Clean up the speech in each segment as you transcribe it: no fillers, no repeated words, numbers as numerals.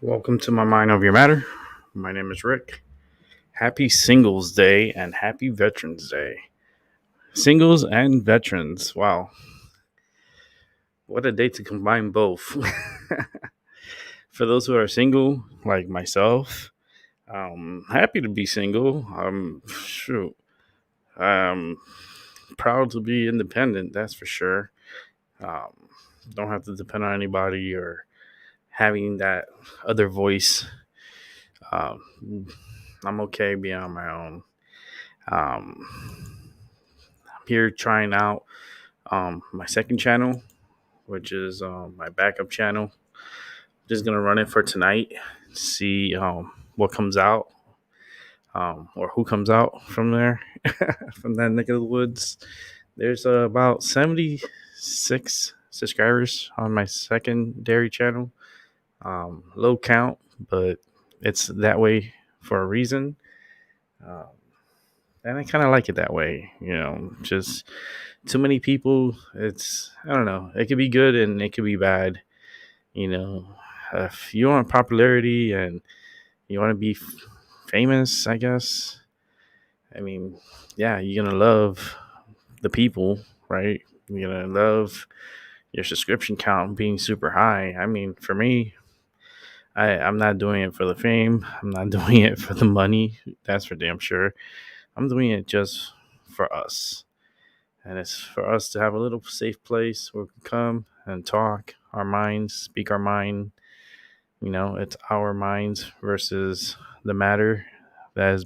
Welcome to my Mind Over Your Matter. My name is Rick. Happy Singles Day and Happy Veterans Day. Singles and veterans. Wow. What a day to combine both. For those who are single, like myself, happy to be single. Shoot. Um, Proud to be independent, that's for sure. Um, don't have to depend on anybody or having that other voice. Um, I'm okay being on my own. I'm here trying out my second channel, which is my backup channel. Just gonna run it for tonight, see what comes out, or who comes out from there, from that neck of the woods. There's about 76 subscribers on my secondary channel. Low count, but it's that way for a reason. Um, and I kind of like it that way. Just too many people. I don't know. It could be good and it could be bad. You know, if you want popularity and you want to be famous, I guess. I mean, yeah, you're gonna love the people, right? You're gonna love your subscription count being super high. I mean, for me, I'm not doing it for the fame. I'm not doing it for the money. That's for damn sure. I'm doing it just for us. And it's for us to have a little safe place where we can come and talk our minds, speak our mind. It's our minds versus the matter that's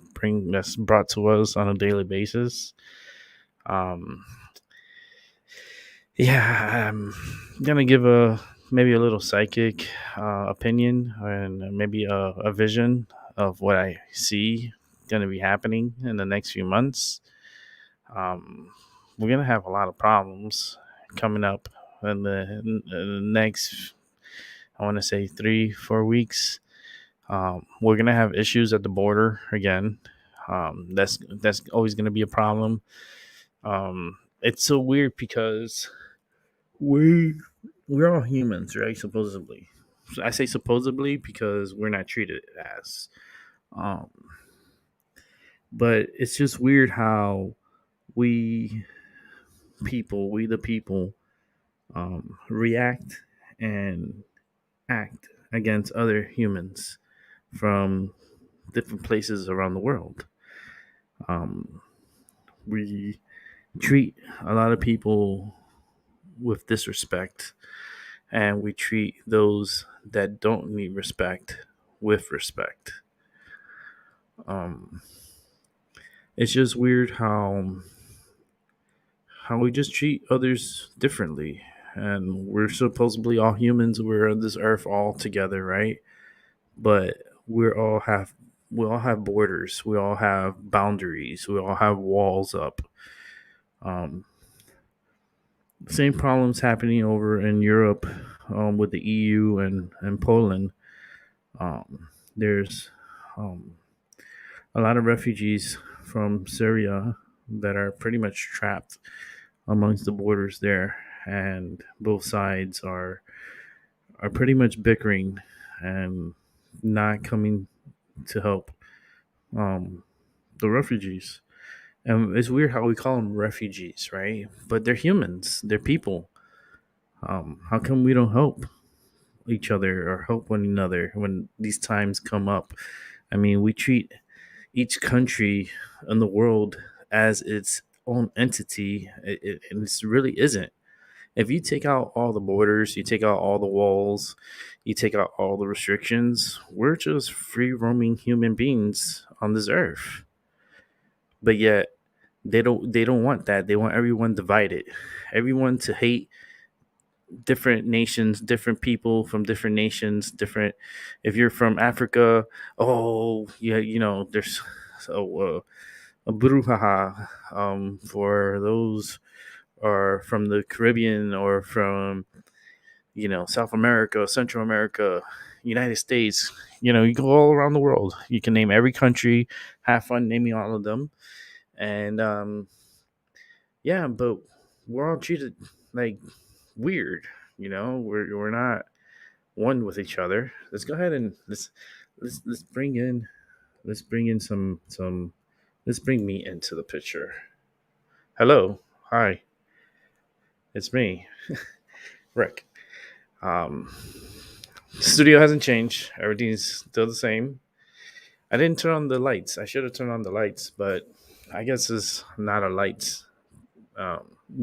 brought to us on a daily basis. Um, yeah, I'm gonna give a maybe a little psychic opinion and maybe a vision of what I see gonna be happening in the next few months. Um, we're gonna have a lot of problems coming up in the next, I want to say 3-4 weeks. We're gonna have issues at the border again. That's always gonna be a problem. It's so weird because we we're all humans, right? Supposedly, so I say supposedly because we're not treated as. Um, but it's just weird how we we the people, react and act against other humans from different places around the world. Um, we treat a lot of people with disrespect, and we treat those that don't need respect with respect. Um, it's just weird how we just treat others differently. And we're supposedly all humans. We're on this earth all together, right? But we all have borders. We all have boundaries. We all have walls up. Um, Same problems happening over in Europe, with the EU and Poland. There's um, a lot of refugees from Syria that are pretty much trapped amongst the borders there, and both sides are pretty much bickering and not coming to help um, the refugees. And it's weird how we call them refugees, right? But they're humans, they're people. How come we don't help each other or help one another when these times come up? I mean, we treat each country in the world as its own entity, and this really isn't. If you take out all the borders, you take out all the walls, you take out all the restrictions, we're just free roaming human beings on this earth. But yet they don't want that. They want everyone divided. Everyone to hate different nations, different people from different nations, different. If you're from Africa, oh yeah, there's so a brouhaha, for those are from the Caribbean or from South America, Central America, United States. You go all around the world. You can name every country. Have fun naming all of them. And yeah, but we're all treated like weird. We're not. one with each other. Let's go ahead and let's bring in some let's bring me into the picture. Hello, hi, it's me, Rick. Um, Studio hasn't changed. Everything's still the same. I didn't turn on the lights. I should have turned on the lights, but I guess it's not a lights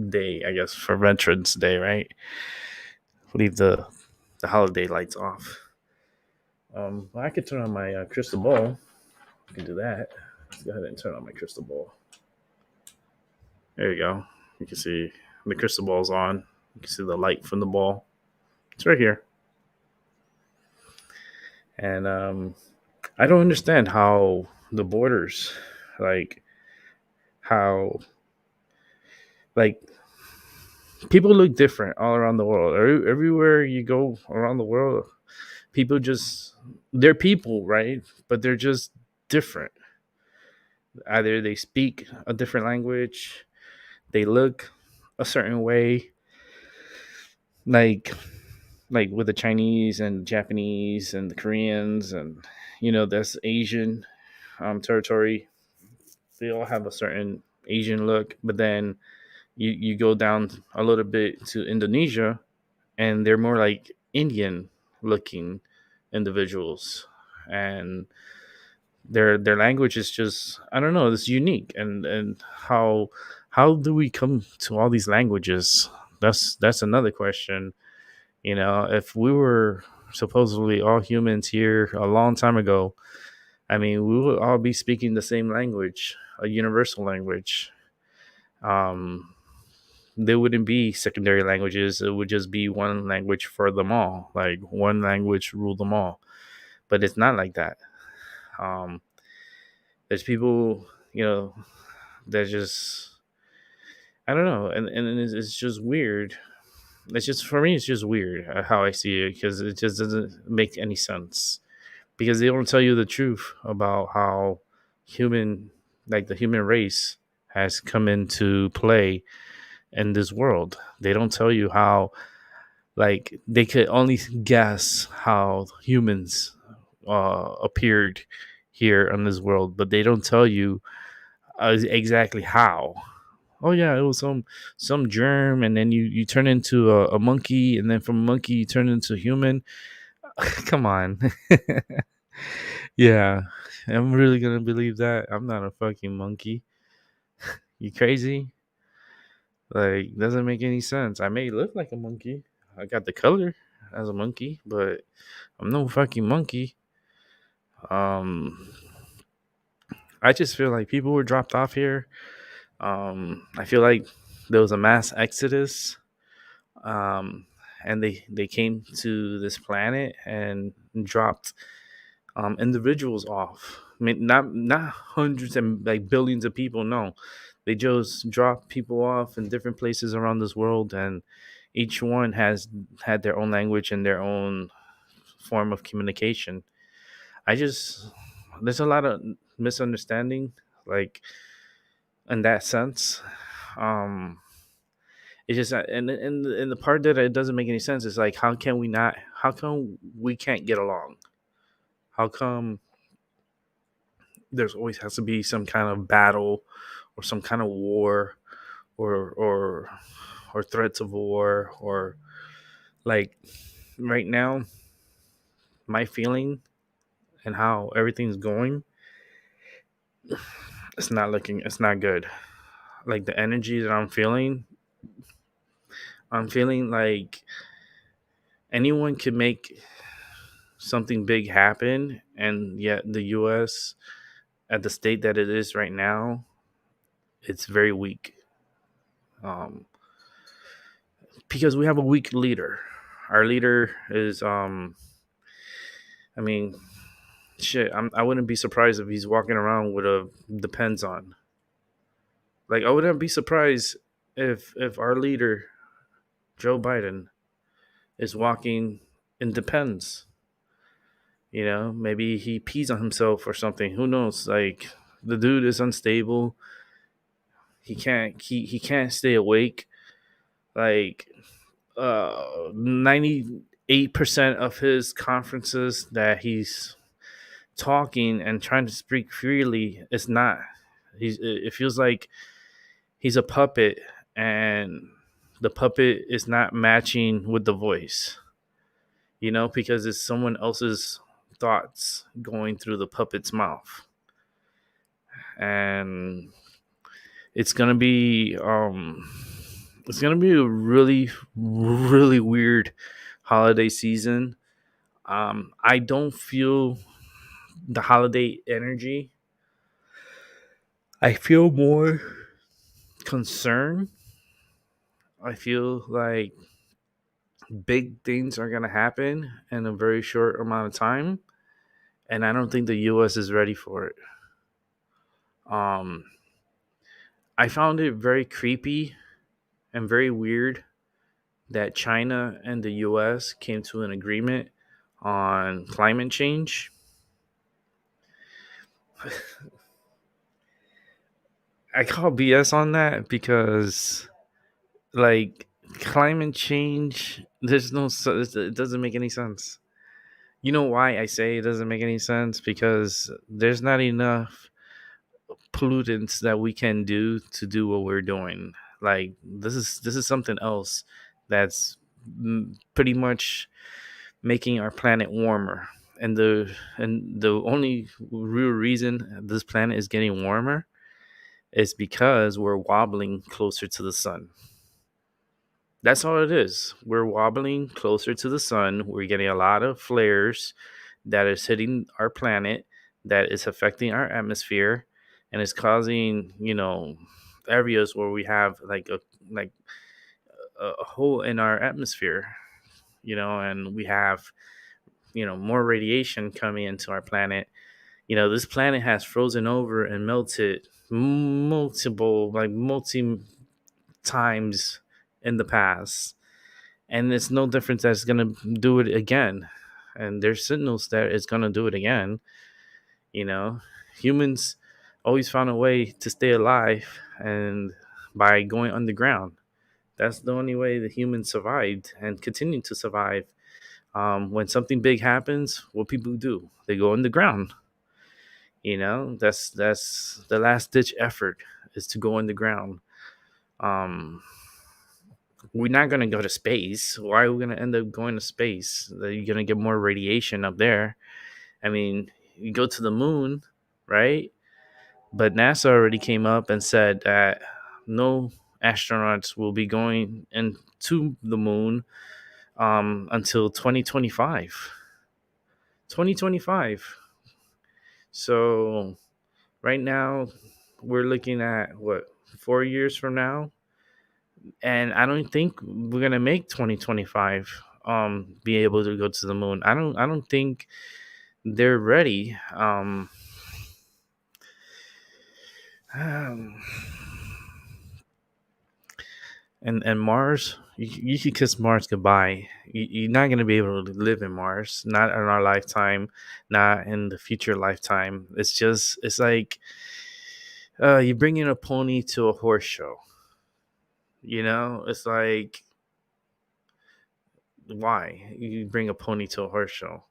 day. I guess for Veterans Day, right? Leave the holiday lights off. Well, I could turn on my crystal ball. I can do that. Let's go ahead and turn on my crystal ball. There you go. You can see the crystal ball's on. You can see the light from the ball. It's right here. And I don't understand how the borders, like how like people look different all around the world. Everywhere you go around the world, people just they're people, right? But they're just different. Either they speak a different language, they look a certain way, like with the Chinese and Japanese and the Koreans and that's Asian territory. They all have a certain Asian look, but then you go down a little bit to Indonesia, and they're more like Indian looking individuals, and their language is just I don't know, it's unique. And how do we come to all these languages? That's another question. If we were supposedly all humans here a long time ago, I mean, we would all be speaking the same language, a universal language. Um, there wouldn't be secondary languages. It would just be one language for them all, like one language rule them all. But it's not like that. Um, there's people, that just I don't know, and it's just weird. It's just for me, it's just weird how I see it because it just doesn't make any sense because they don't tell you the truth about how human, like the human race, has come into play in this world. They don't tell you how, like, they could only guess how humans appeared here on this world, but they don't tell you exactly how. Oh yeah, it was some germ, and then you turn into a monkey, and then from a monkey you turn into a human. Come on. Yeah, I'm really gonna believe that. I'm not a fucking monkey. You crazy? Like, doesn't make any sense. I may look like a monkey. I got the color as a monkey, but I'm no fucking monkey. Um, I just feel like people were dropped off here. I feel like there was a mass exodus. Um, and they came to this planet and dropped individuals off. I mean, not hundreds and like billions of people. No, they just dropped people off in different places around this world, and each one has had their own language and their own form of communication. I just there's a lot of misunderstanding, like in that sense. Um, it's just and the part that it doesn't make any sense is like how can we not? How come we can't get along? How come there's always has to be some kind of battle or some kind of war or or threats of war or like right now my feeling and how everything's going, it's not good. Like the energy that I'm feeling like anyone could make something big happen, and yet the US at the state that it is right now, it's very weak. um because we have a weak leader. Our leader is I mean, shit, I wouldn't be surprised if he's walking around with a Depends on. Like, I wouldn't be surprised if our leader Joe Biden is walking in Depends. Maybe he pees on himself or something. Who knows? Like, the dude is unstable. He can't stay awake. Like, 98 8% of his conferences that he's talking and trying to speak freely is not. It feels like he's a puppet, and the puppet is not matching with the voice, because it's someone else's thoughts going through the puppet's mouth. And it's gonna be a really, really weird holiday season. I don't feel the holiday energy. I feel more concern. I feel like big things are gonna happen in a very short amount of time, and I don't think the U.S. is ready for it. Um, I found it very creepy and very weird that China and the US came to an agreement on climate change. I call BS on that because, like, climate change, it doesn't make any sense. You know why I say it doesn't make any sense? Because there's not enough pollutants that we can do what we're doing. Like, this is something else that's pretty much making our planet warmer. And the only real reason this planet is getting warmer is because we're wobbling closer to the sun. That's all it is. We're wobbling closer to the sun. We're getting a lot of flares that is hitting our planet, that is affecting our atmosphere, and is causing, areas where we have like a hole in our atmosphere, and we have, more radiation coming into our planet. This planet has frozen over and melted multi times in the past, and it's no difference that's gonna do it again. And there's signals that it's gonna do it again. you know Humans always found a way to stay alive, and by going underground. That's the only way the humans survived and continue to survive. When something big happens, what people do, they go underground. That's the last ditch effort, is to go underground. um we're not going to go to space. Why are we going to end up going to space? You're going to get more radiation up there. I mean, you go to the moon, right? But NASA already came up and said that no astronauts will be going into the moon until 2025. 2025. So right now, we're looking at what, 4 years from now, and I don't think we're gonna make 2025 be able to go to the moon. I don't think they're ready. Um, and Mars, you can kiss Mars goodbye. You're not gonna be able to live in Mars, not in our lifetime, not in the future lifetime. It's like you bring in a pony to a horse show. It's like, why you bring a pony to a horse show?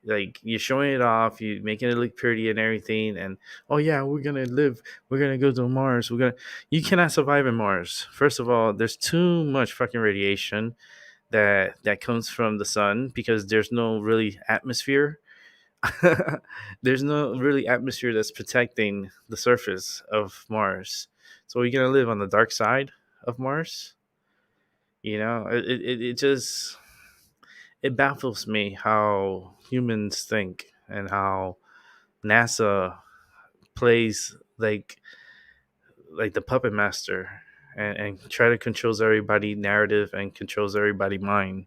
Like, you're showing it off, you making it look pretty and everything, and oh yeah, we're gonna go to Mars. You cannot survive in Mars. First of all, there's too much fucking radiation that comes from the sun, because there's no really atmosphere. There's no really atmosphere that's protecting the surface of Mars. So you're gonna live on the dark side of Mars. It just, it baffles me how humans think, and how NASA plays like the puppet master, and try to controls everybody narrative and controls everybody mind.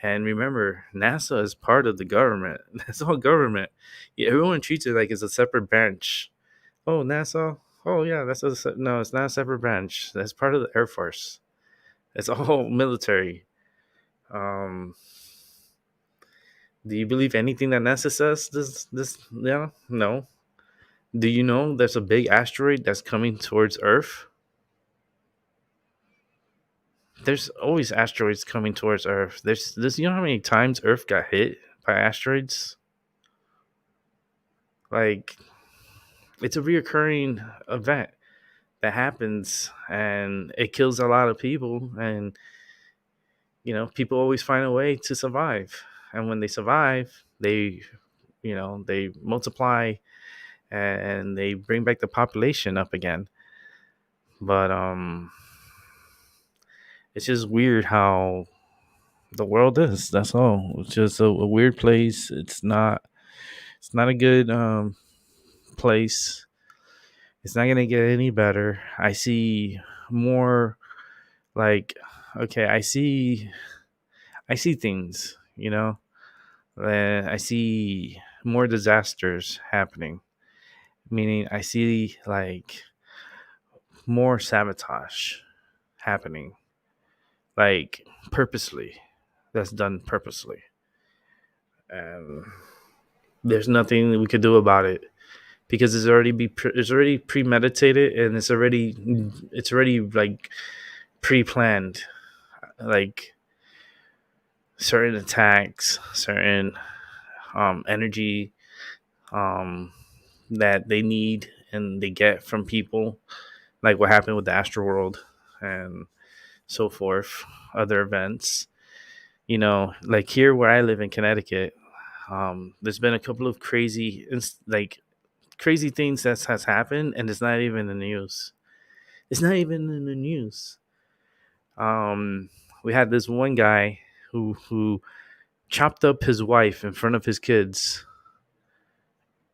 And remember, NASA is part of the government. That's all government. Yeah, everyone treats it like it's a separate branch. Oh, NASA. Oh yeah, no, it's not a separate branch. That's part of the Air Force. It's all military. Um, do you believe anything that NASA says? Yeah, no. Do you know there's a big asteroid that's coming towards Earth? there's always asteroids coming towards Earth. There's this. You know how many times Earth got hit by asteroids? Like, it's a reoccurring event that happens, and it kills a lot of people. And people always find a way to survive. And when they survive, they multiply and they bring back the population up again. But it's just weird how the world is. That's all. It's just a weird place. It's not a good place. It's not gonna get any better. I see more, like, okay, I see things, and I see more disasters happening. Meaning I see, like, more sabotage happening, like, purposely. That's done purposely. And there's nothing we could do about it, because it's already premeditated, and it's already like pre-planned, like certain attacks, certain energy um that they need and they get from people, like what happened with the Astro World and so forth, other events. Like here where I live in Connecticut, there's been a couple of like crazy things that has happened, and it's not even in the news. It's not even in the news. We had this one guy who chopped up his wife in front of his kids.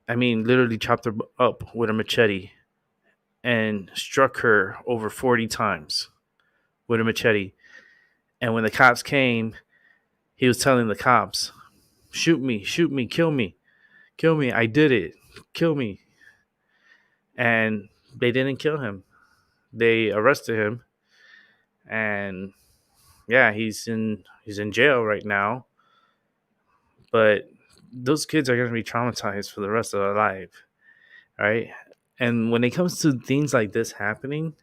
I mean, literally chopped her up with a machete and struck her over 40 times with a machete. And when the cops came, he was telling the cops, shoot me, kill me. I did it. Kill me." And they didn't kill him. They arrested him, and yeah, he's in jail right now. But those kids are going to be traumatized for the rest of their life, right? And when it comes to things like this happening,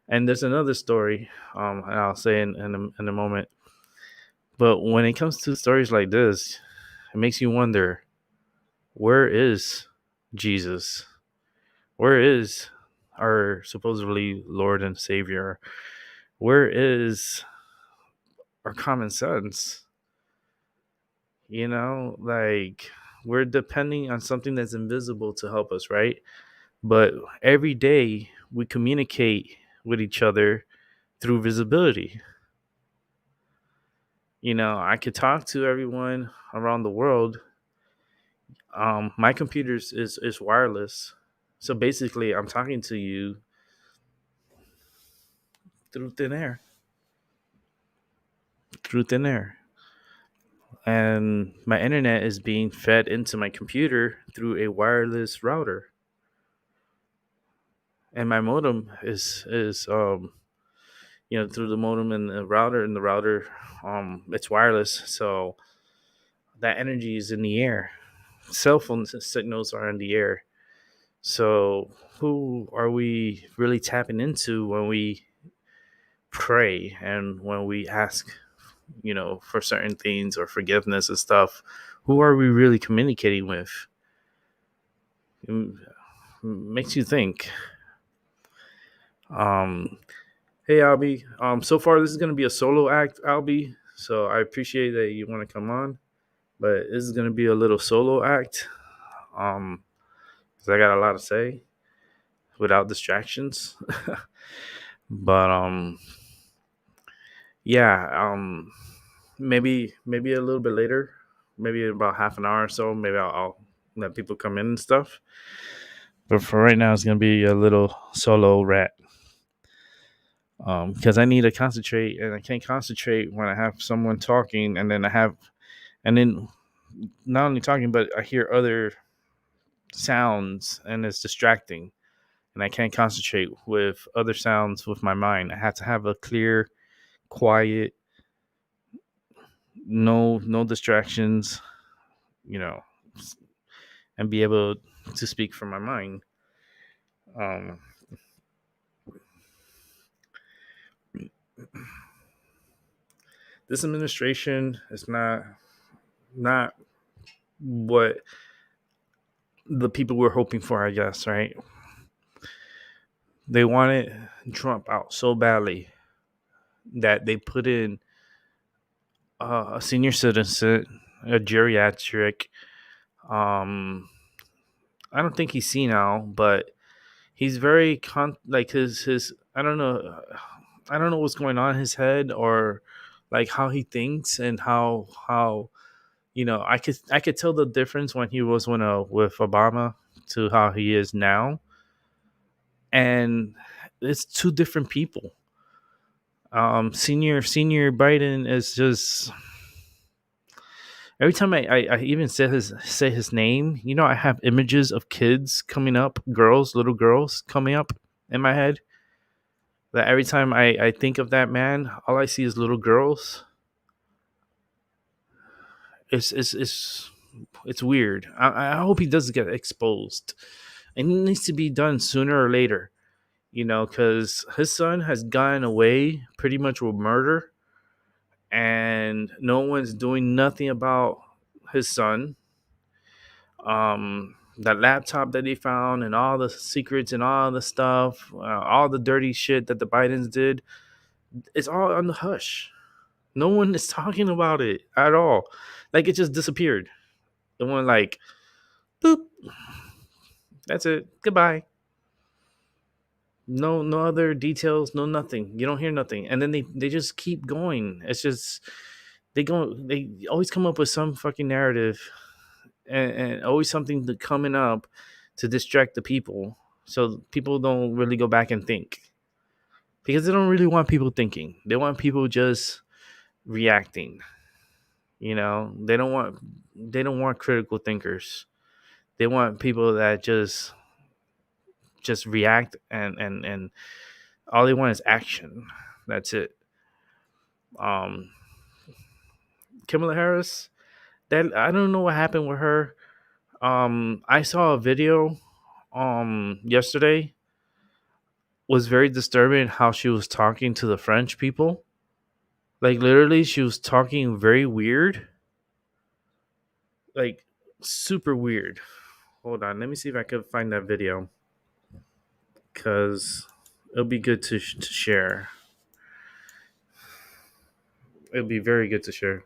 and there's another story, and I'll say in a moment. But when it comes to stories like this, it makes you wonder, where is Jesus? Where is our supposedly Lord and Savior? Where is our common sense? Like, we're depending on something that's invisible to help us, right? But every day we communicate with each other through visibility. I could talk to everyone around the world. My computer is wireless. So basically, I'm talking to you through thin air. Through thin air. And my internet is being fed into my computer through a wireless router. And my modem is through the modem and the router, it's wireless. So that energy is in the air. Cell phone signals are in the air. So who are we really tapping into when we pray and when we ask, for certain things or forgiveness and stuff? Who are we really communicating with? It makes you think. Um, Hey, Albie. So far this is gonna be a solo act, Albie. So I appreciate that you want to come on, but this is gonna be a little solo act. Um, 'Cause I got a lot to say without distractions. But yeah. Maybe a little bit later, maybe about half an hour or so. Maybe I'll let people come in and stuff. But for right now, it's gonna be a little solo rat. Because I need to concentrate, and I can't concentrate when I have someone talking, and then not only talking, but I hear other sounds, and it's distracting, and I can't concentrate with other sounds with my mind. I have to have a clear, quiet, no distractions, you know, and be able to speak from my mind. Um, This administration is not what the people were hoping for, I guess, right? They wanted Trump out so badly that they put in a senior citizen, a geriatric. Um, I don't think he's senile, but he's very like his. I don't know. I don't know what's going on in his head or like how he thinks and how I could tell the difference when he was with Obama to how he is now, and it's two different people. Senior Biden is just every time I even say his name, I have images of kids coming up, little girls coming up in my head. That every time I think of that man, all I see is little girls. It's weird. I hope he doesn't get exposed. And it needs to be done sooner or later, because his son has gotten away pretty much with murder, and no one's doing nothing about his son. That laptop that he found, and all the secrets and all the stuff, all the dirty shit that the Bidens did, it's all on the hush. No one is talking about it at all. Like it just disappeared. The one like, boop, that's it. Goodbye. No other details, no nothing. You don't hear nothing. And then they just keep going. It's just they always come up with some fucking narrative, and always something coming up to distract the people. So people don't really go back and think. Because they don't really want people thinking. They want people just reacting. They don't want critical thinkers. They want people that just react, and all they want is action. That's it. Um, Kamala Harris, that I don't know what happened with her. I saw a video yesterday, was very disturbing how she was talking to the French people. Like literally she was talking very weird. Like super weird. Hold on, let me see if I could find that video, cuz it'll be good to share. It'll be very good to share.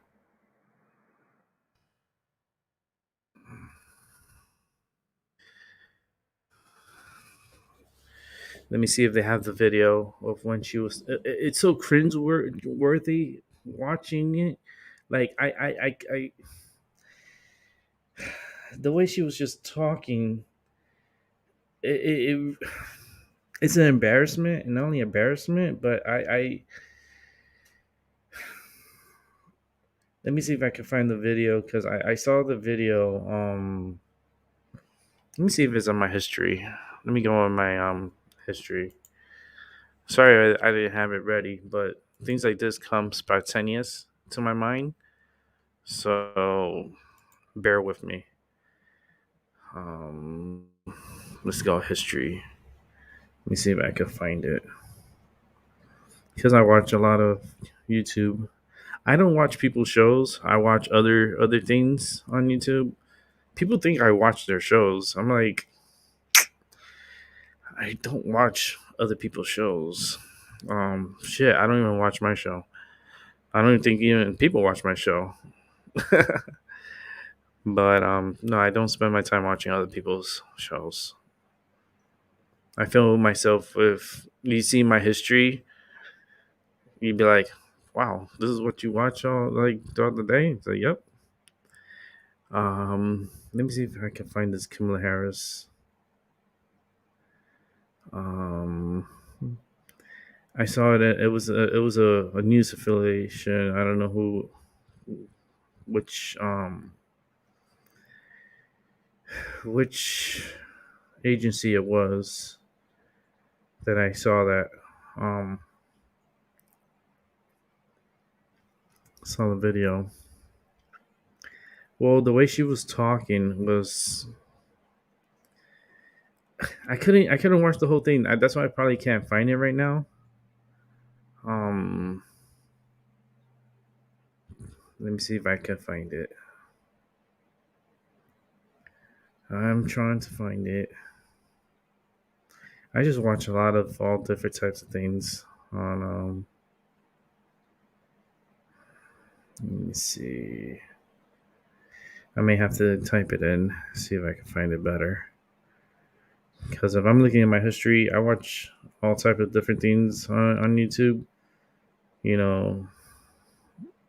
Let me see if they have the video of when she was. It's so cringe worthy watching it. Like the way she was just talking, it it's an embarrassment, and not only embarrassment, but I let me see if I can find the video, because I saw the video. Let me see if it's on my history. Let me go on my history. Sorry, I didn't have it ready, but things like this come spontaneous to my mind. So bear with me. Um, let's go history. Let me see if I can find it. Because I watch a lot of YouTube. I don't watch people's shows. I watch other things on YouTube. People think I watch their shows. I'm like, I don't watch other people's shows. Shit, I don't even watch my show. I don't even think even people watch my show. But no, I don't spend my time watching other people's shows. I feel myself, if you see my history, you'd be like, "Wow, this is what you watch all like throughout the day." It's like, "Yep." Let me see if I can find this Kamala Harris. Um, I saw it. It was a news affiliation. I don't know which which agency it was that I saw that um saw the video. Well, the way she was talking was, I couldn't watch the whole thing. That's why I probably can't find it right now. Um, Let me see if I can find it. I'm trying to find it. I just watch a lot of all different types of things on. Let me see. I may have to type it in, see if I can find it better. Because if I'm looking at my history, I watch all type of different things on YouTube. You know,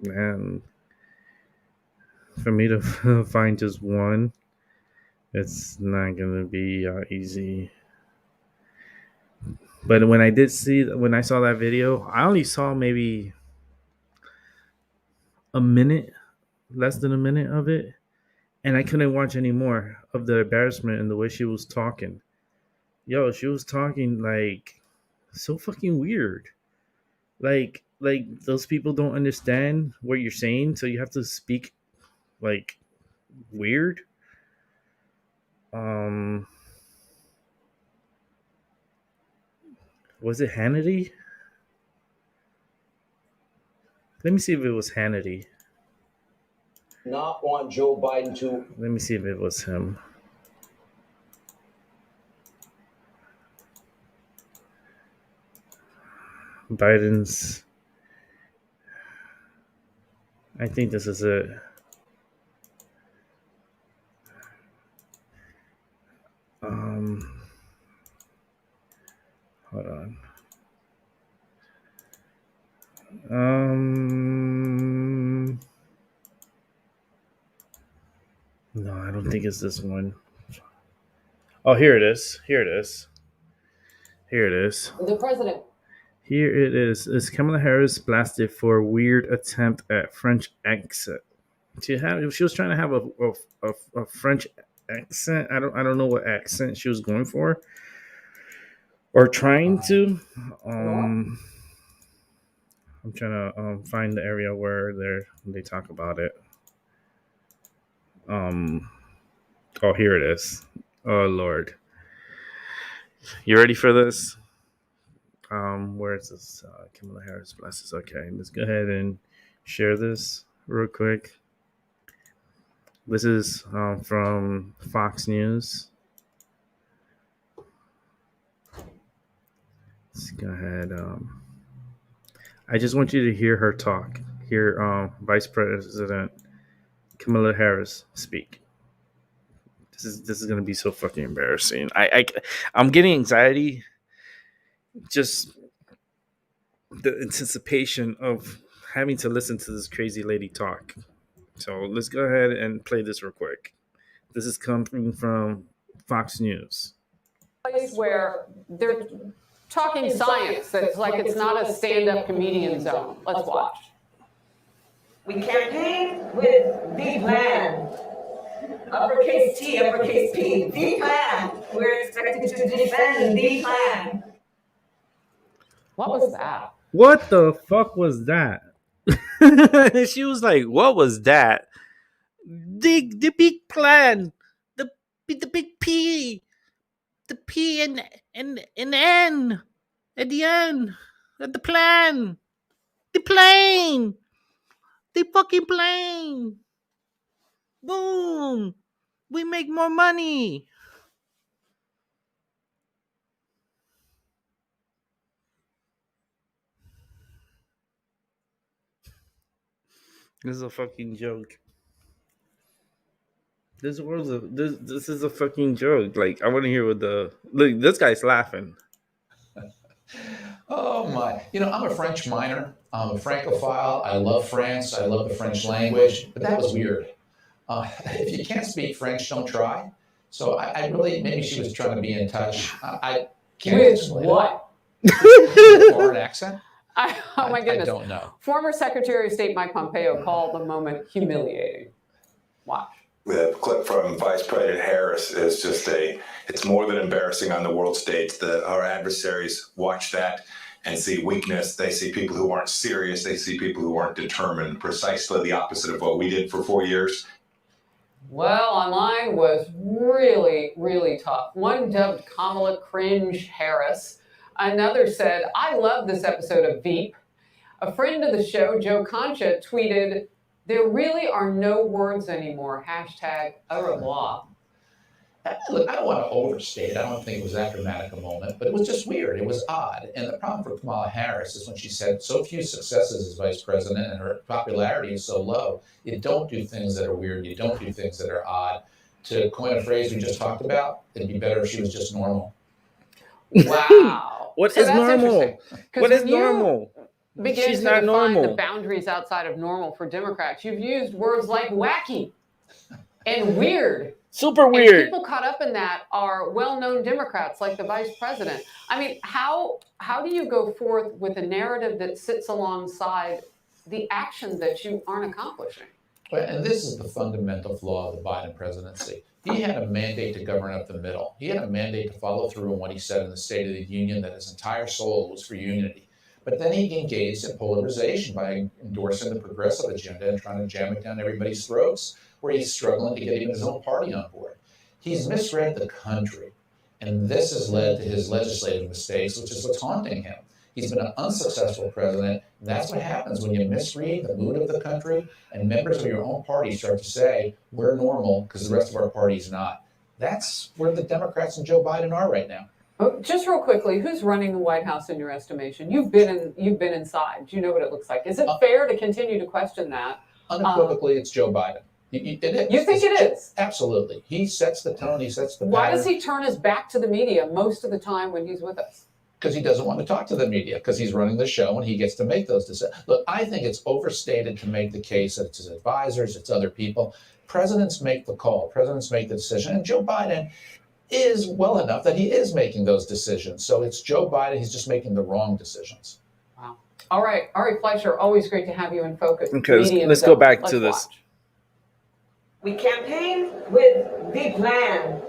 and for me to find just one, it's not gonna be easy. But when I saw that video, I only saw maybe a minute, less than a minute of it, and I couldn't watch any more of the embarrassment and the way she was talking. Yo, she was talking like so fucking weird. Like those people don't understand what you're saying, so you have to speak like weird. Um, was it Hannity? Let me see if it was Hannity. Not want Joe Biden to. Let me see if it was him. Biden's. I think this is it. Hold on. No, I don't think it's this one. Oh, here it is. Here it is. Here it is. The president. Here it is. Is Kamala Harris blasted for weird attempt at French accent? She was trying to have a French accent. I don't know what accent she was going for or trying to. I'm trying to find the area where they talk about it. Oh, here it is. Oh Lord, you ready for this? Where is this? Kamala Harris blesses. Okay, let's go ahead and share this real quick. This is from Fox News. Let's go ahead. I just want you to hear her talk. Hear Vice President Kamala Harris speak. This is gonna be so fucking embarrassing. I'm getting anxiety. Just the anticipation of having to listen to this crazy lady talk. So let's go ahead and play this real quick. This is coming from Fox News. Place where they're talking science. That's like it's not a stand-up comedian zone. Let's watch. We campaign with the plan. Uppercase T, uppercase P. The plan. We're expected to defend the plan. What was that? What the fuck was that? She was like, "What was that? The big plan, the big P, the P and N at the end, the plan, the plane, the fucking plane. Boom, we make more money." This is a fucking joke. This is a fucking joke. Like, I want to hear what the look. This guy's laughing. Oh my! I'm a French minor. I'm a Francophile. I love France. I love the French language. But that was weird. If you can't speak French, don't try. So I really, maybe she was trying to be in touch. I can't With explain what? it. Foreign accent? Oh my goodness. I don't know. Former Secretary of State Mike Pompeo called the moment humiliating. Watch. The clip from Vice President Harris is it's more than embarrassing on the world stage. Our adversaries watch that and see weakness. They see people who aren't serious. They see people who aren't determined, precisely the opposite of what we did for 4 years. Well, online was really, really tough. One dubbed Kamala Cringe Harris. Another said, "I love this episode of Veep." A friend of the show, Joe Concha, tweeted, There really are no words anymore. Hashtag au revoir. Look, I don't want to overstate it. I don't think it was that dramatic a moment, but it was just weird. It was odd. And the problem for Kamala Harris is when she's had so few successes as vice president and her popularity is so low, you don't do things that are weird. You don't do things that are odd. To coin a phrase we just talked about, it'd be better if she was just normal. Wow. What So is that's normal? interesting. 'Cause What is when you normal? begin She's to not define the normal. boundaries outside of normal for Democrats, you've used words like wacky and weird. Super And weird. people caught up in that are well-known Democrats like the vice president. I mean, how do you go forth with a narrative that sits alongside the action that you aren't accomplishing? Well, and this is the fundamental flaw of the Biden presidency. He had a mandate to govern up the middle. He had a mandate to follow through on what he said in the State of the Union, that his entire soul was for unity. But then he engaged in polarization by endorsing the progressive agenda and trying to jam it down everybody's throats, where he's struggling to get even his own party on board. He's misread the country, and this has led to his legislative mistakes, which is what's haunting him. He's been an unsuccessful president. And that's what happens when you misread the mood of the country and members of your own party start to say, we're normal because the rest of our party's not. That's where the Democrats and Joe Biden are right now. Oh, just real quickly, who's running the White House in your estimation? You've been inside. Do you know what it looks like? Is it fair to continue to question that? Unequivocally, it's Joe Biden. It is. You think it is? Absolutely. He sets the tone. He sets the pattern. Why does he turn his back to the media most of the time when he's with us? Because he doesn't want to talk to the media, because he's running the show and he gets to make those decisions. Look, I think it's overstated to make the case that it's his advisors, it's other people. Presidents make the call. Presidents make the decision. And Joe Biden is well enough that he is making those decisions. So it's Joe Biden. He's just making the wrong decisions. Wow. All right. Ari Fleischer, always great to have you in focus. Okay, let's go back to this. Watch. We campaign with the plan.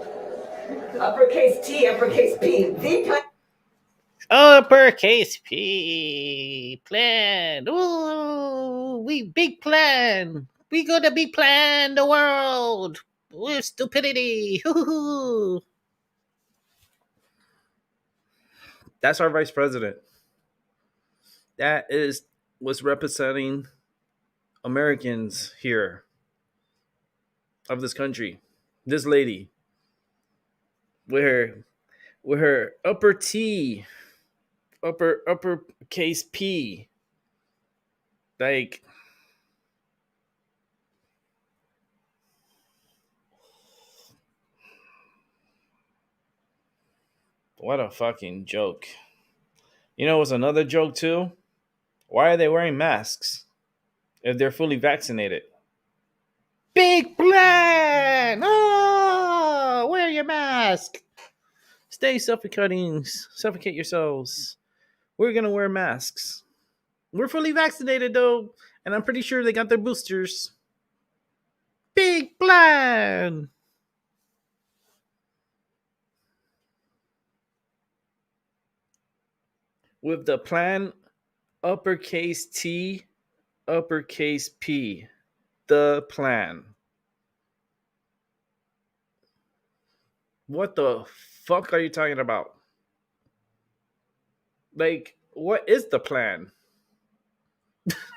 Uppercase T, uppercase P. The plan. Uppercase P plan. Ooh, we big plan. We gonna big plan the world with stupidity. Hoo-hoo-hoo. That's our vice president. That is what's representing Americans here of this country. This lady with her upper T, uppercase P, like what a fucking joke. You know what's another joke too? Why are they wearing masks if they're fully vaccinated? Big plan! Oh, wear your mask. Stay suffocating. Suffocate yourselves. We're going to wear masks. We're fully vaccinated, though. And I'm pretty sure they got their boosters. Big plan! With the plan, uppercase T, uppercase P. The plan. What the fuck are you talking about? Like, what is the plan?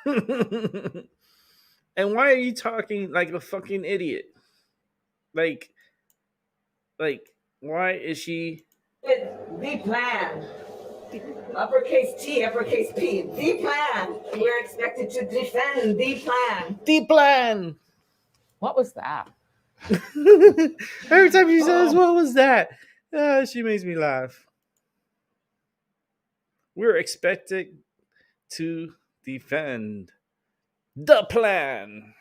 And why are you talking like a fucking idiot? Like, why is she? With the plan. Uppercase T, uppercase P. The plan. We're expected to defend the plan. The plan. What was that? Every time she says, "What was that?" She makes me laugh. We're expected to defend the plan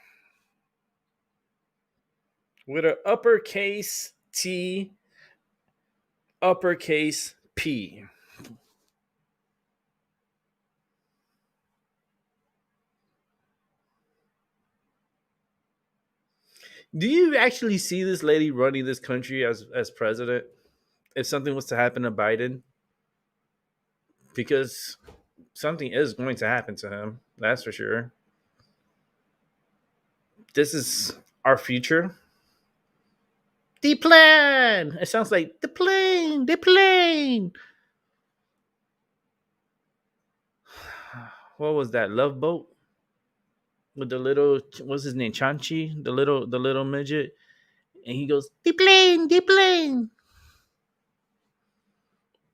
with an uppercase T, uppercase P. Do you actually see this lady running this country as president if something was to happen to Biden? Because something is going to happen to him, that's for sure. This is our future. The plan. It sounds like the plane. The plane. What was that? Love Boat? with the little, what's his name, Chanchi, the little midget, and he goes, the plane,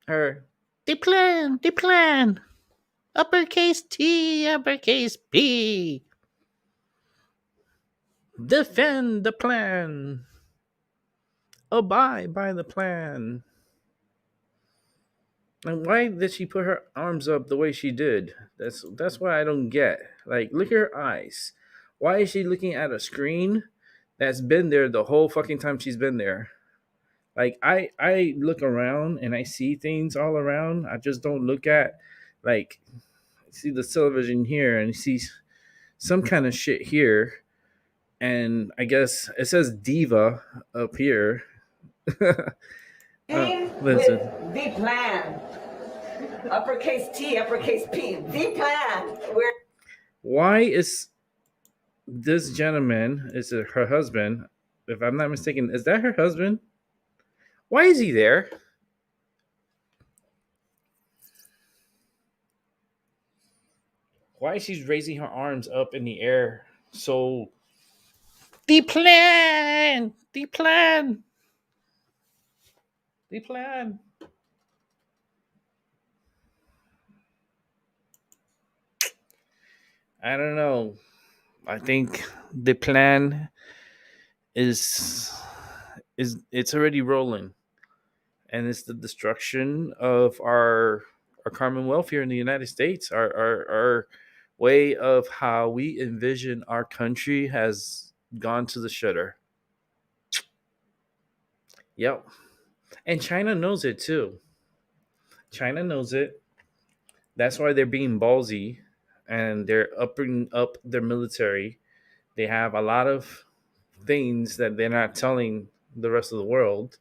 or the plan, uppercase T, uppercase P, defend the plan, abide by the plan. And why did she put her arms up the way she did? That's what I don't get. Like, look at her eyes. Why is she looking at a screen that's been there the whole fucking time she's been there? Like, I look around and I see things all around. I just don't look at, like, see the television here and see some kind of shit here, and I guess it says diva up here. Came Listen. with the plan. Uppercase T, uppercase P, the plan. We're Why is this gentleman, is it her husband, if I'm not mistaken, is that her husband? Why is he there? Why is she raising her arms up in the air? So, the plan. I don't know. I think the plan is it's already rolling, and it's the destruction of our commonwealth here in the United States. Our way of how we envision our country has gone to the shitter. Yep. And China knows it too. China knows it. That's why they're being ballsy, and they're upping up their military. They have a lot of things that they're not telling the rest of the world,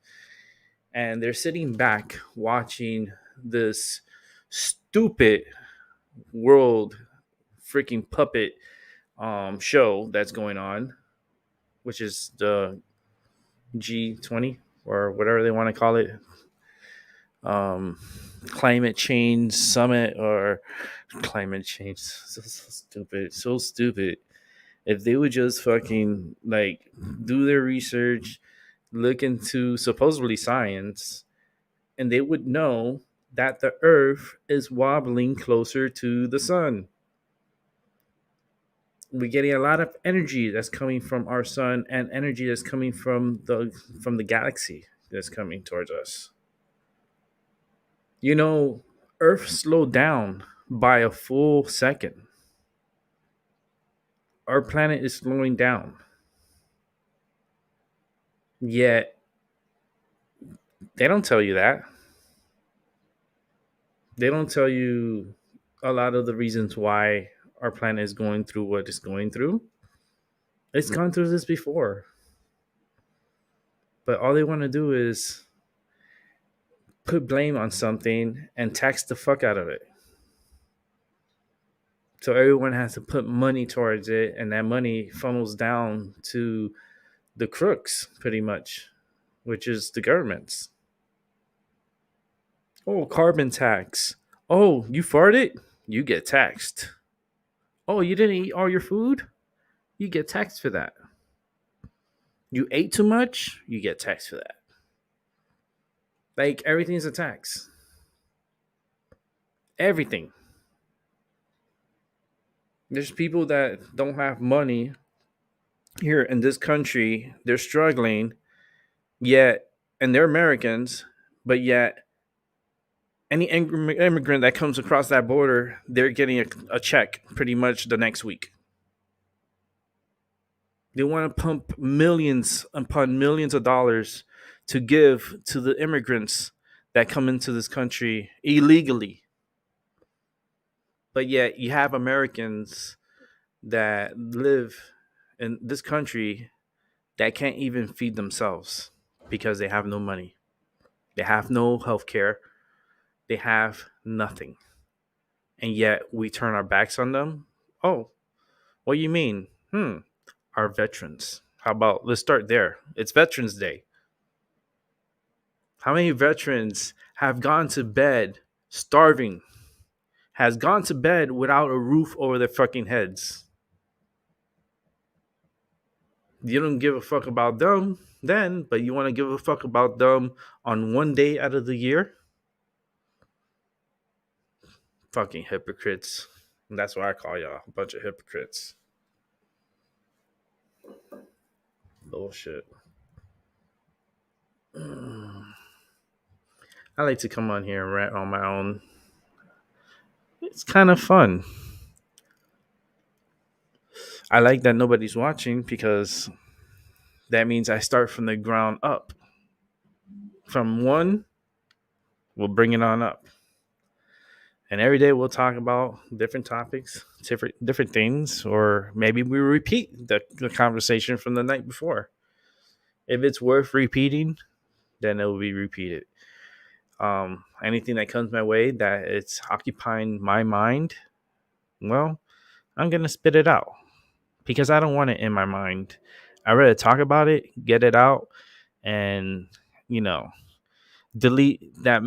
and they're sitting back watching this stupid world freaking puppet show that's going on, which is the G20 or whatever they want to call it, climate change summit or climate change. So stupid. If they would just fucking like do their research, look into supposedly science, and they would know that the earth is wobbling closer to the sun. We're getting a lot of energy that's coming from our sun and energy that's coming from the galaxy that's coming towards us. You know, Earth slowed down by a full second. Our planet is slowing down. Yet they don't tell you that. They don't tell you a lot of the reasons why our planet is going through what it's going through. It's gone through this before. But all they want to do is put blame on something and tax the fuck out of it. So everyone has to put money towards it, and that money funnels down to the crooks, pretty much, which is the governments. Oh, carbon tax. Oh, you farted? You get taxed. Oh, you didn't eat all your food? You get taxed for that. You ate too much? You get taxed for that. Like, everything's a tax. Everything. There's people that don't have money here in this country. They're struggling, yet, and they're Americans, but yet, any immigrant that comes across that border, they're getting a check pretty much the next week. They want to pump millions upon millions of dollars to give to the immigrants that come into this country illegally. But yet you have Americans that live in this country that can't even feed themselves because they have no money. They have no health care. They have nothing. And yet we turn our backs on them. Oh, what do you mean? Our veterans. How about, let's start there. It's Veterans Day. How many veterans have gone to bed starving? Has gone to bed without a roof over their fucking heads? You don't give a fuck about them then, but you want to give a fuck about them on one day out of the year? Fucking hypocrites. And that's why I call y'all a bunch of hypocrites. Bullshit. I like to come on here and rant on my own. It's kind of fun. I like that nobody's watching because that means I start from the ground up. From one, we'll bring it on up. And every day we'll talk about different topics, different things, or maybe we repeat the conversation from the night before. If it's worth repeating, then it will be repeated. Anything that comes my way that it's occupying my mind, well, I'm going to spit it out because I don't want it in my mind. I'd rather talk about it, get it out, and, delete that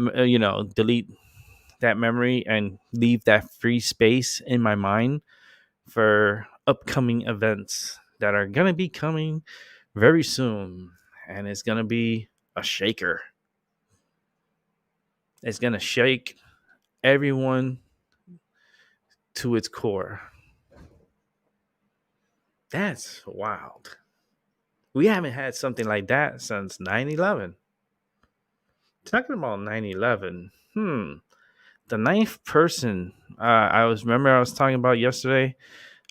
memory and leave that free space in my mind for upcoming events that are going to be coming very soon. And it's going to be a shaker. It's going to shake everyone to its core. That's wild. We haven't had something like that since 9/11. Talking about 9/11. The ninth person I was talking about yesterday,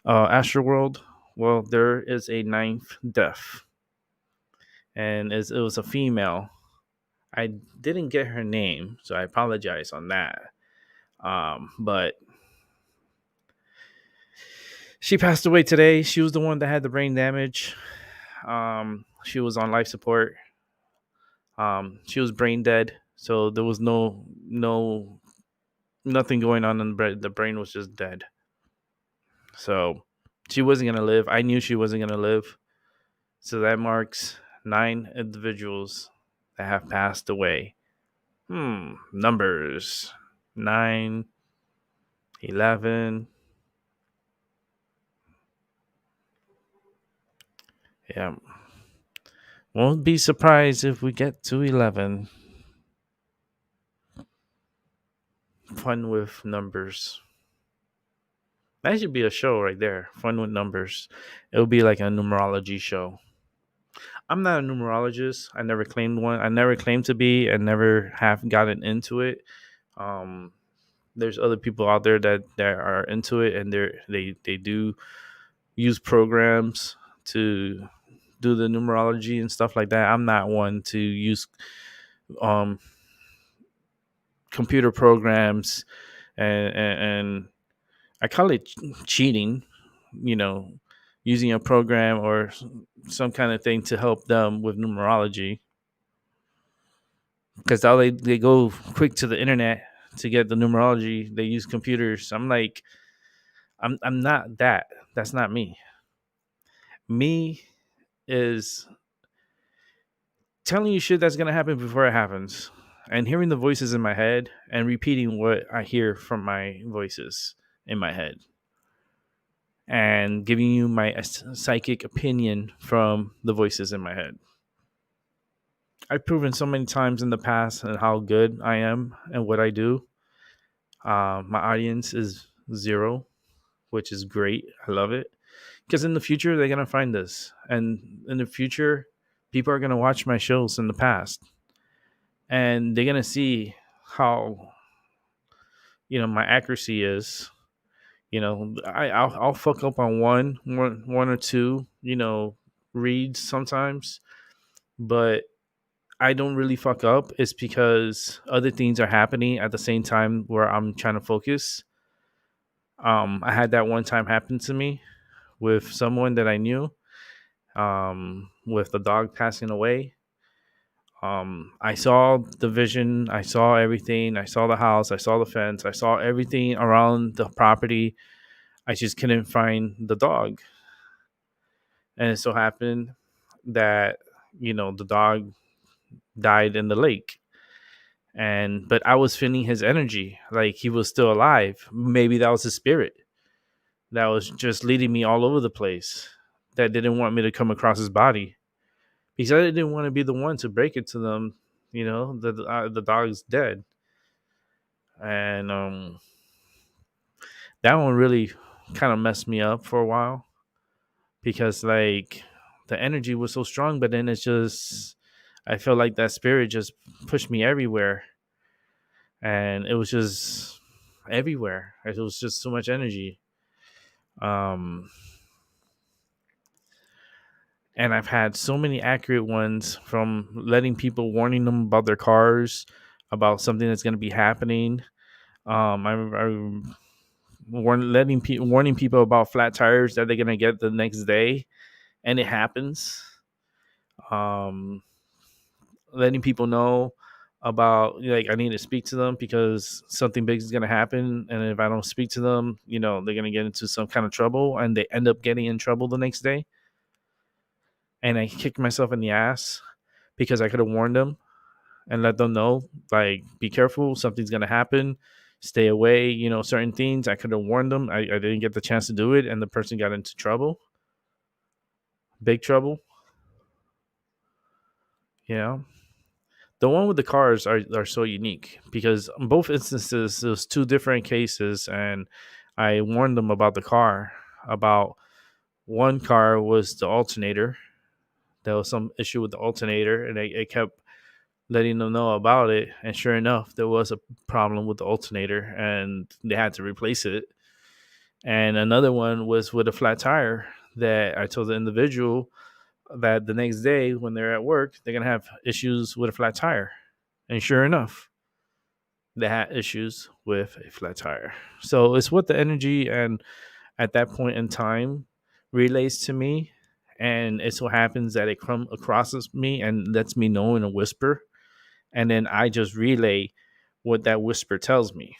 Astroworld. Well, there is a ninth death, and it was a female. I didn't get her name, so I apologize on that. But she passed away today. She was the one that had the brain damage. She was on life support. She was brain dead, so there was nothing going on in the brain. The brain was just dead. So she wasn't going to live. I knew she wasn't going to live. So that marks 9 individuals that have passed away. Numbers 9, 11. Yeah. Won't be surprised if we get to 11. Fun with numbers. That should be a show right there. Fun with numbers. It would be like a numerology show. I'm not a numerologist. I never claimed one. I never claimed to be and never have gotten into it. There's other people out there that are into it, and they do use programs to do the numerology and stuff like that. I'm not one to use computer programs and I call it cheating, using a program or some kind of thing to help them with numerology. Because now they go quick to the internet to get the numerology. They use computers. I'm like, I'm not that. That's not me. Me is telling you shit that's going to happen before it happens. And hearing the voices in my head and repeating what I hear from my voices in my head. And giving you my psychic opinion from the voices in my head. I've proven so many times in the past and how good I am and what I do. My audience is 0, which is great. I love it. Because in the future, they're going to find this. And in the future, people are going to watch my shows in the past. And they're going to see how, my accuracy is. I'll fuck up on one or two, reads sometimes. But I don't really fuck up. It's because other things are happening at the same time where I'm trying to focus. I had that one time happen to me with someone that I knew, with the dog passing away. I saw the vision. I saw everything. I saw the house. I saw the fence. I saw everything around the property. I just couldn't find the dog. And it so happened that, the dog died in the lake. But I was feeling his energy, like he was still alive. Maybe that was his spirit that was just leading me all over the place. that didn't want me to come across his body because I didn't want to be the one to break it to them. The dog's dead, and that one really kind of messed me up for a while because like the energy was so strong, but then it's just I felt like that spirit just pushed me everywhere, and it was just everywhere. It was just so much energy. Um, and I've had so many accurate ones from letting people warning them about their cars, about something that's going to be happening. I warning people about flat tires that they're going to get the next day, and it happens. Um, Letting people know about like I need to speak to them because something big is going to happen, and if I don't speak to them, they're going to get into some kind of trouble, and they end up getting in trouble the next day. And I kicked myself in the ass because I could have warned them and let them know, like, be careful, something's going to happen, stay away, certain things. I could have warned them. I didn't get the chance to do it, and the person got into trouble, big trouble. The one with the cars are so unique because in both instances, there's two different cases, and I warned them about the car. About one car was the alternator. There was some issue with the alternator, and I kept letting them know about it. And sure enough, there was a problem with the alternator, and they had to replace it. And another one was with a flat tire that I told the individual that the next day when they're at work, they're going to have issues with a flat tire. And sure enough, they had issues with a flat tire. So it's what the energy and at that point in time relays to me. And it so happens that it crosses me and lets me know in a whisper. And then I just relay what that whisper tells me.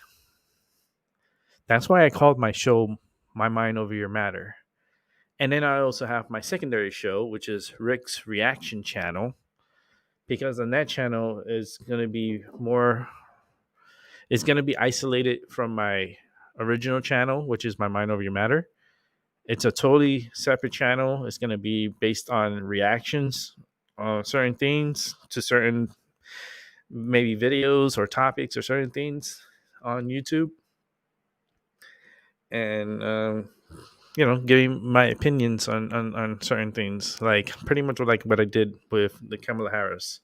That's why I called my show My Mind Over Your Matter. And then I also have my secondary show, which is Rick's Reaction Channel. Because on that channel is going to be more, it's going to be isolated from my original channel, which is My Mind Over Your Matter. It's a totally separate channel. It's going to be based on reactions on certain things to certain maybe videos or topics or certain things on YouTube. And, giving my opinions on certain things, like pretty much like what I did with the Kamala Harris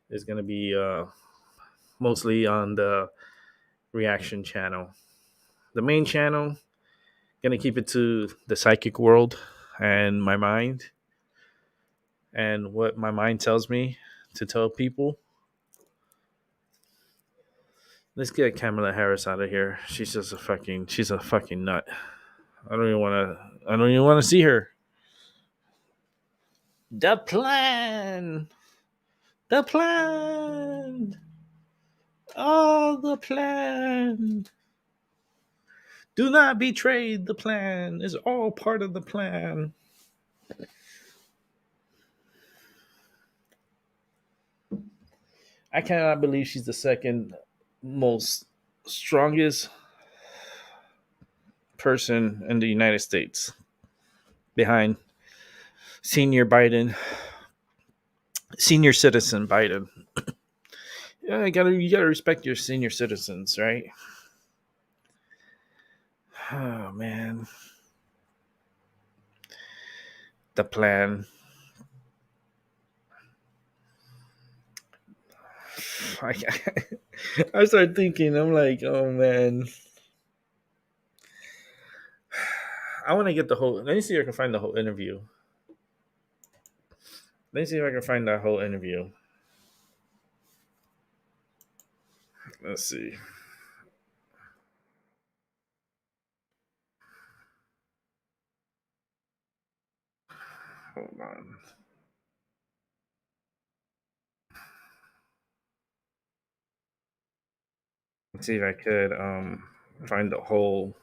is going to be mostly on the reaction channel. The main channel, going to keep it to the psychic world and my mind and what my mind tells me to tell people. Let's get Kamala Harris out of here. She's a fucking nut. I don't even want to see her. The plan. The plan. Oh, the plan. Do not betray the plan. It's all part of the plan. I cannot believe she's the second most strongest person in the United States behind senior citizen Biden. Yeah, you gotta respect your senior citizens, right? Oh man, the plan. I started thinking. I'm like, oh man, I want to get the whole. Let me see if I can find the whole interview. Let me see if I can find that whole interview. Let's see. Hold on. Let's see if I could find the whole.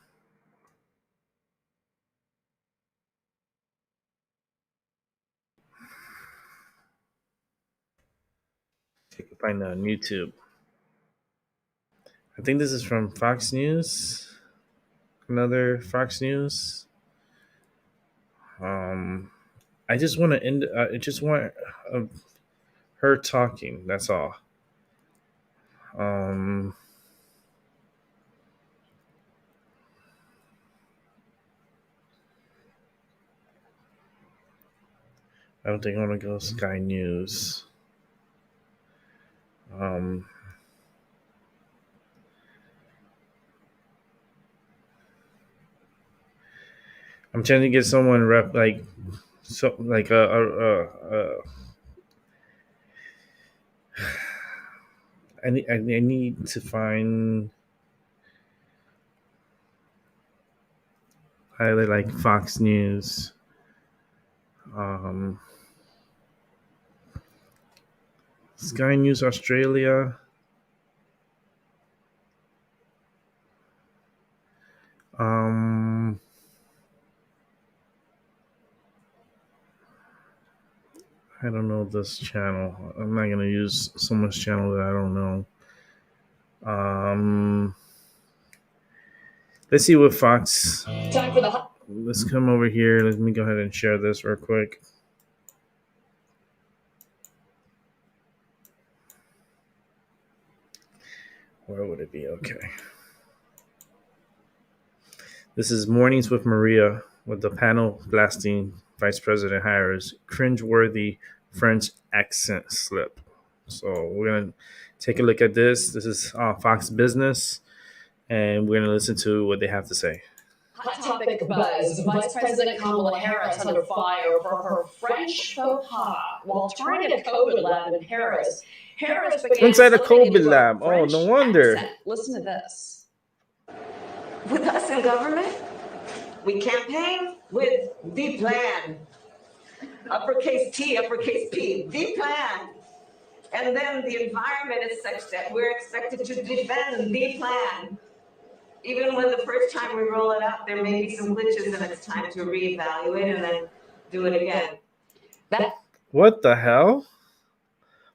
You can find it on YouTube. I think this is from Fox News. Another Fox News. I just want to end. I just want uh, her talking. That's all. Um, I don't think I want to go Sky News. Um, I'm trying to get someone rep like so like I need to find either like Fox News, um, Sky News Australia, um, I don't know this channel. I'm not gonna use someone's channel that I don't know. Let's see what Fox. Time for the Let's come over here. Let me go ahead and share this real quick. Where would it be? Okay. This is Mornings with Maria with the panel blasting Vice President Harris. Cringeworthy French accent slip. So we're going to take a look at this. This is Fox Business, and we're going to listen to what they have to say. Hot topic buzz. Vice President Kamala Harris under fire for her French faux pas while touring a COVID lab in Paris. Harris began Inside a slipping into COVID a lab. Oh, French no wonder. accent. Listen to this. With us in government, we campaign with the plan. Uppercase T, uppercase P, the plan. And then the environment is such that we're expected to defend the plan. Even when the first time we roll it out, there may be some glitches and it's time to reevaluate and then do it again. What the hell?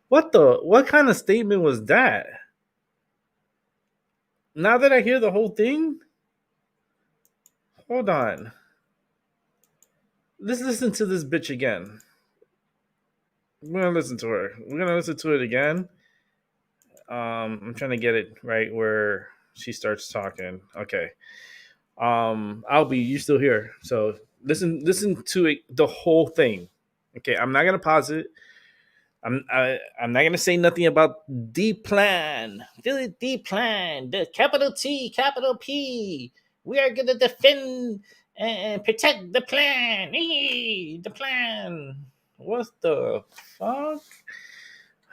What kind of statement was that? Now that I hear the whole thing, hold on. Let's listen to this bitch again. We're gonna listen to her. We're gonna listen to it again. I'm trying to get it right where she starts talking. Okay. Albie, you still here? So listen to it, the whole thing. Okay, I'm not gonna pause it. I'm not gonna say nothing about the plan. The plan, the capital T, capital P. We are gonna defend and protect the plan. The plan. What the fuck?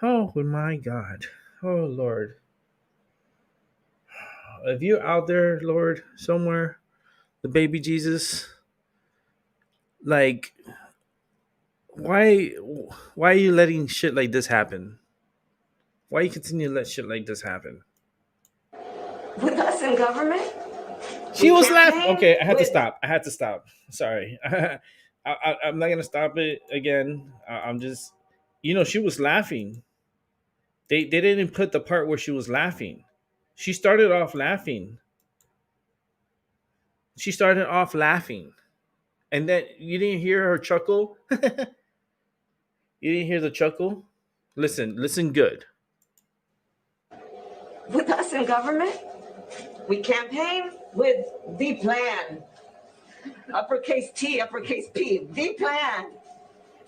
Oh my God. Oh Lord. If you're out there, Lord, somewhere, the baby Jesus, like, why are you letting shit like this happen? Why you continue to let shit like this happen? With us in government, She we was laughing. campaign Okay, I had to with- stop. I had to stop. Sorry. I'm not gonna stop it again. I'm just, she was laughing. They didn't put the part where she was laughing. She started off laughing. And then you didn't hear her chuckle. You didn't hear the chuckle. Listen good. With us in government, we campaign with the plan. Uppercase T, uppercase P, the plan.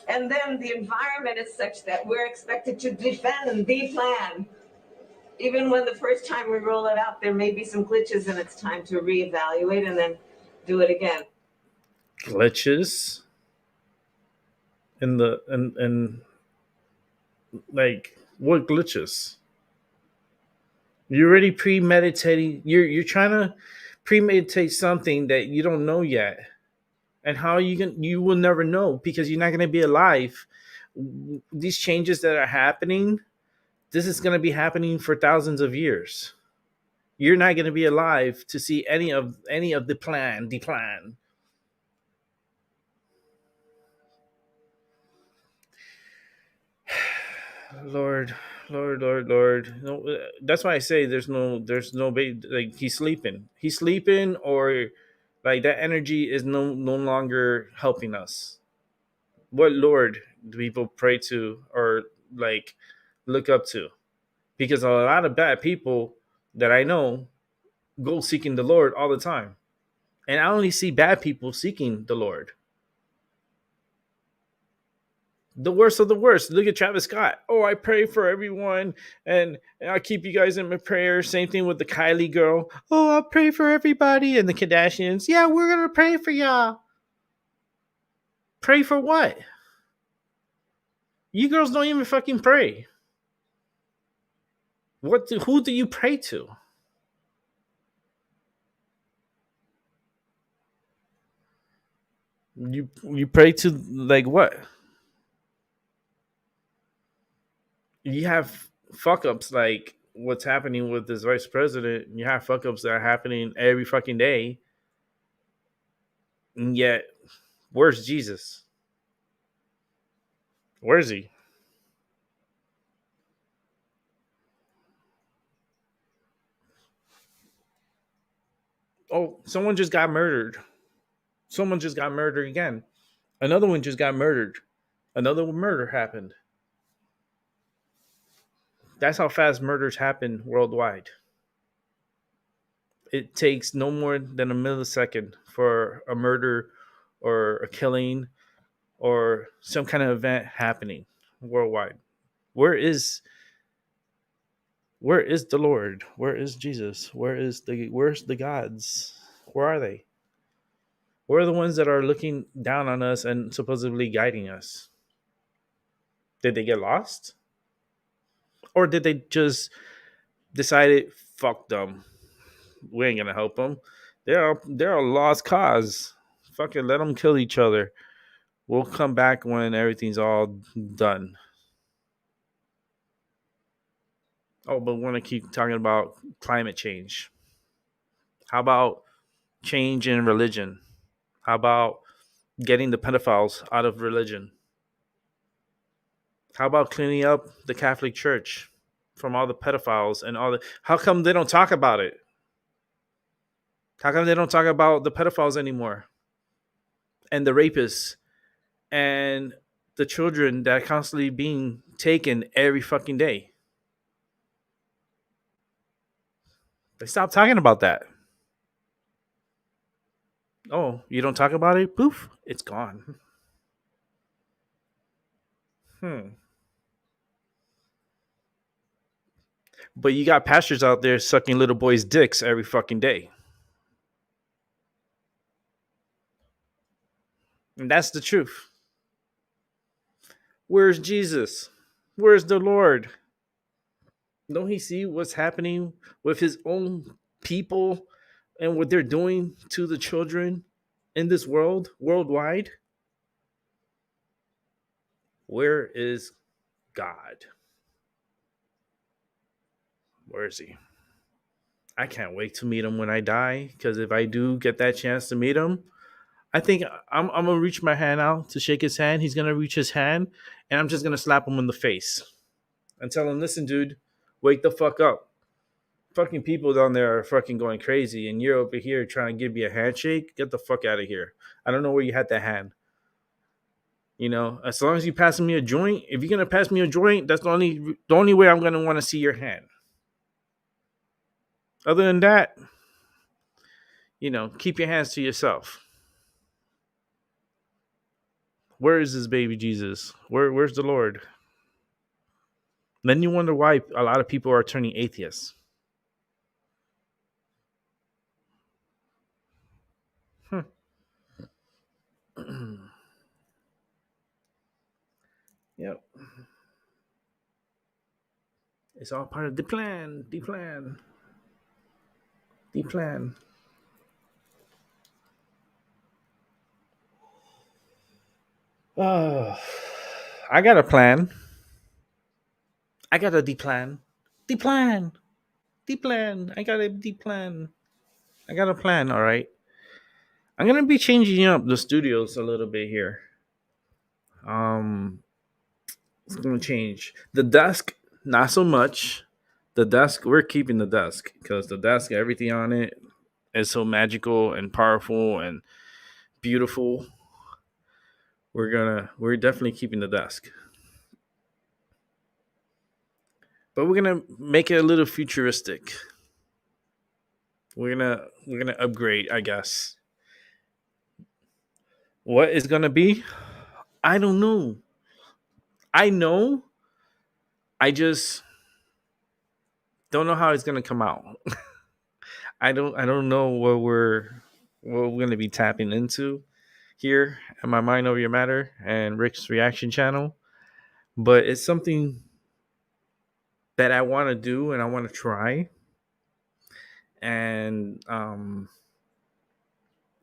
And then the environment is such that we're expected to defend the plan. Even when the first time we roll it out, there may be some glitches and it's time to reevaluate and then do it again. Glitches and like, what glitches? You're already premeditating. You're trying to premeditate something that you don't know yet. And how you will never know because you're not going to be alive. These changes that are happening, this is going to be happening for thousands of years. You're not going to be alive to see any of the plan. Lord. No, that's why I say there's no baby. Like, he's sleeping, or like that energy is no longer helping us. What Lord do people pray to or like look up to? Because a lot of bad people that I know go seeking the Lord all the time. And I only see bad people seeking the Lord. The worst of the worst. Look at Travis Scott. Oh, I pray for everyone and I'll keep you guys in my prayers. Same thing with the Kylie girl. Oh, I'll pray for everybody. And the Kardashians. Yeah, we're going to pray for y'all. Pray for what? You girls don't even fucking pray. Who do you pray to? You pray to like what? You have fuck ups like what's happening with this vice president. You have fuck ups that are happening every fucking day. And yet, where's Jesus? Where is he? Oh, someone just got murdered. Someone just got murdered again. Another one just got murdered. Another murder happened. That's how fast murders happen worldwide. It takes no more than a millisecond for a murder or a killing or some kind of event happening worldwide. Where's the Lord? Where is Jesus? Where's the gods? Where are they? Where are the ones that are looking down on us and supposedly guiding us? Did they get lost? Or did they just decided, fuck them? We ain't gonna help them. They're a lost cause. Fucking let them kill each other. We'll come back when everything's all done. Oh, but we want to keep talking about climate change. How about change in religion? How about getting the pedophiles out of religion? How about cleaning up the Catholic Church from all the pedophiles and all the... How come they don't talk about it? How come they don't talk about the pedophiles anymore? And the rapists and the children that are constantly being taken every fucking day? They stop talking about that. Oh, you don't talk about it? Poof, it's gone. But you got pastors out there sucking little boys' dicks every fucking day. And that's the truth. Where's Jesus? Where's the Lord? Don't he see what's happening with his own people and what they're doing to the children in this world, worldwide? Where is God? Where is he? I can't wait to meet him when I die, because if I do get that chance to meet him, I think I'm going to reach my hand out to shake his hand. He's going to reach his hand, and I'm just going to slap him in the face and tell him, listen, dude, wake the fuck up. Fucking people down there are fucking going crazy, and you're over here trying to give me a handshake. Get the fuck out of here. I don't know where you had that hand. You know, as long as you pass me a joint, if you're going to pass me a joint, that's the only way I'm going to want to see your hand. Other than that, you know, keep your hands to yourself. Where is this baby Jesus? Where's the Lord? Then you wonder why a lot of people are turning atheists. Yep. It's all part of the plan. The plan. The plan. Oh, I got a plan. I got a D-plan. D-plan. D-plan. I got a D-plan. I got a plan, all right. I'm going to be changing up the studios a little bit here. It's going to change. The desk, not so much. The desk, we're keeping the desk because the desk, everything on it is so magical and powerful and beautiful. we're definitely keeping the desk. But we're gonna make it a little futuristic. We're gonna upgrade, I guess. What is gonna be? I don't know. I know. I just don't know how it's gonna come out. I don't know what we're gonna be tapping into here at My Mind Over Your Matter and Rick's Reaction Channel. But it's something that I want to do and I want to try. And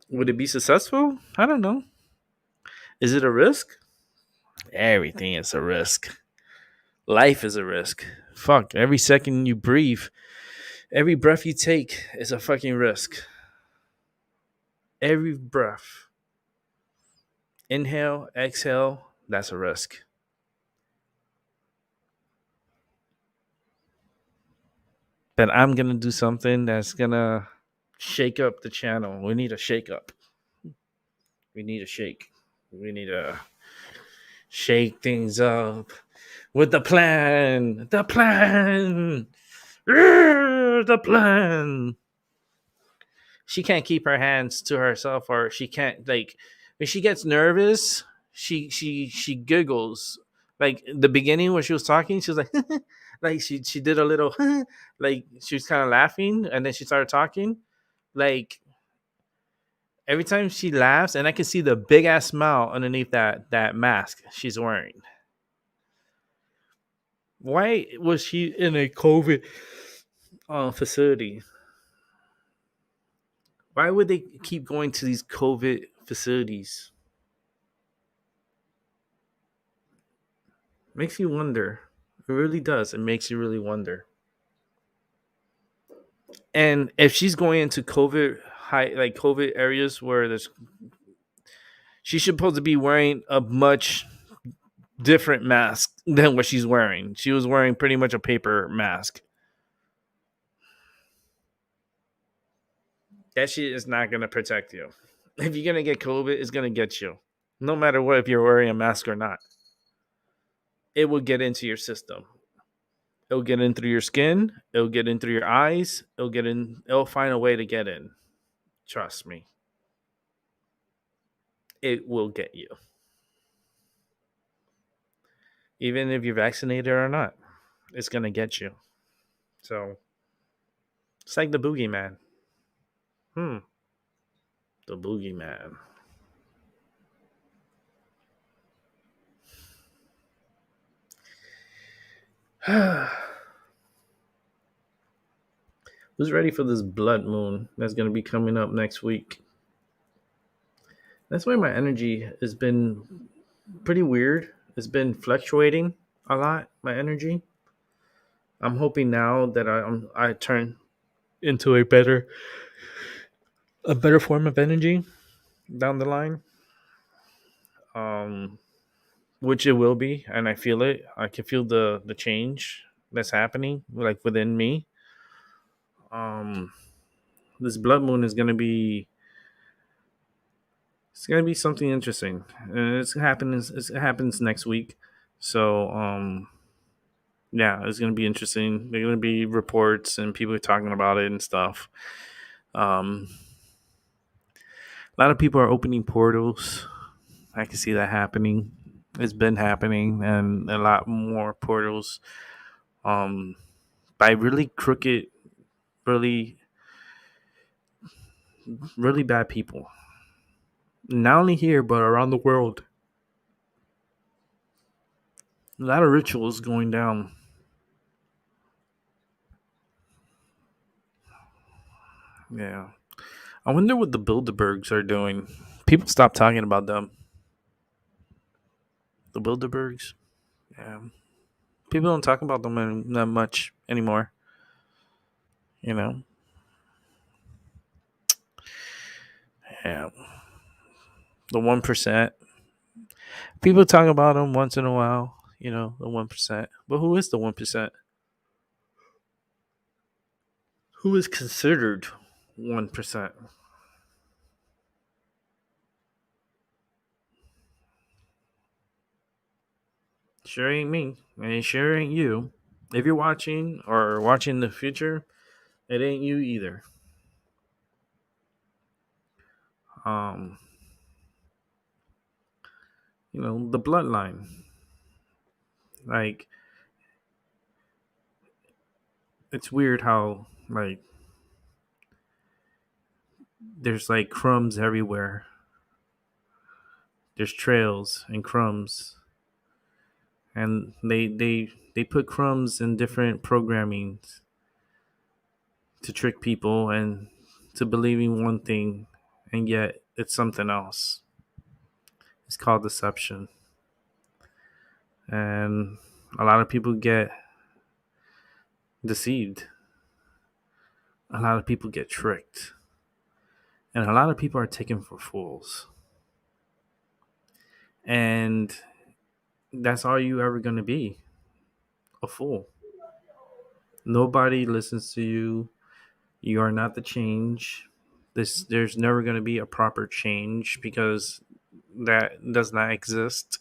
would it be successful? I don't know. Is it a risk? Everything is a risk. Life is a risk. Fuck, every second you breathe, every breath you take is a fucking risk. Every breath. Inhale, exhale, that's a risk. But I'm going to do something that's going to shake up the channel. We need a shake up. We need a shake. We need to shake things up with the plan. The plan. The plan. She can't keep her hands to herself, or she can't, like, when she gets nervous, she giggles. Like the beginning when she was talking, she was like like she did a little like she was kind of laughing, and then she started talking. Like every time she laughs, and I can see the big ass smile underneath that mask she's wearing. Why was she in a COVID facility? Why would they keep going to these COVID facilities? Makes you wonder. It really does. It makes you really wonder. And if she's going into COVID areas where there's, she's supposed to be wearing a much different mask than what she's wearing. She was wearing pretty much a paper mask. That shit is not going to protect you. If you're going to get COVID, it's going to get you. No matter what, if you're wearing a mask or not. It will get into your system. It'll get in through your skin. It'll get in through your eyes. It'll find a way to get in. Trust me. It will get you. Even if you're vaccinated or not, it's going to get you. So, it's like the boogeyman. The boogeyman. Who's ready for this blood moon that's going to be coming up next week? That's why my energy has been pretty weird. It's been fluctuating a lot, my energy. I'm hoping now that I turn into a better form of energy down the line. Which it will be, and I feel it. I can feel the change that's happening, like within me. This blood moon is gonna be. It's gonna be something interesting, and it happens next week. So, yeah, it's gonna be interesting. There're gonna be reports and people talking about it and stuff. A lot of people are opening portals. I can see that happening. It's been happening, and a lot more portals. By really crooked, really, really bad people. Not only here, but around the world. A lot of rituals going down. Yeah. I wonder what the Bilderbergs are doing. People stop talking about them. The Bilderbergs. Yeah. People don't talk about them that much anymore. You know? Yeah. The 1%. People talk about them once in a while. You know, the 1%. But who is the 1%? Who is considered 1%? Sure ain't me, and it sure ain't you. If you're watching or watching the future, it ain't you either. Um, the bloodline. Like, it's weird how like there's like crumbs everywhere. There's trails and crumbs, and they put crumbs in different programming to trick people and to believing one thing, and yet it's something else. It's called deception, and a lot of people get deceived. A lot of people get tricked, and a lot of people are taken for fools. And that's all you ever going to be, a fool. Nobody listens to you. You are not the change. There's never going to be a proper change because that does not exist.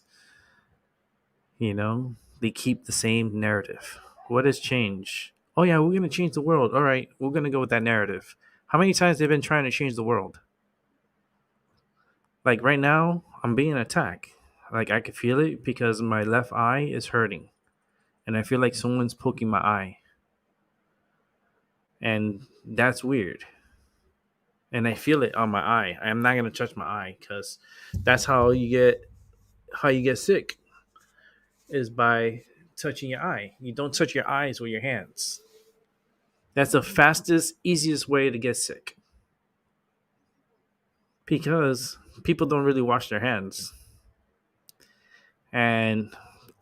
They keep the same narrative. What is change? Oh yeah, we're going to change the world. All right, we're going to go with that narrative. How many times they've been trying to change the world? Like right now, I'm being attacked. Like I can feel it because my left eye is hurting, and I feel like someone's poking my eye, and that's weird. And I feel it on my eye. I'm not gonna touch my eye because that's how you get sick is by touching your eye. You don't touch your eyes with your hands. That's the fastest, easiest way to get sick because people don't really wash their hands, and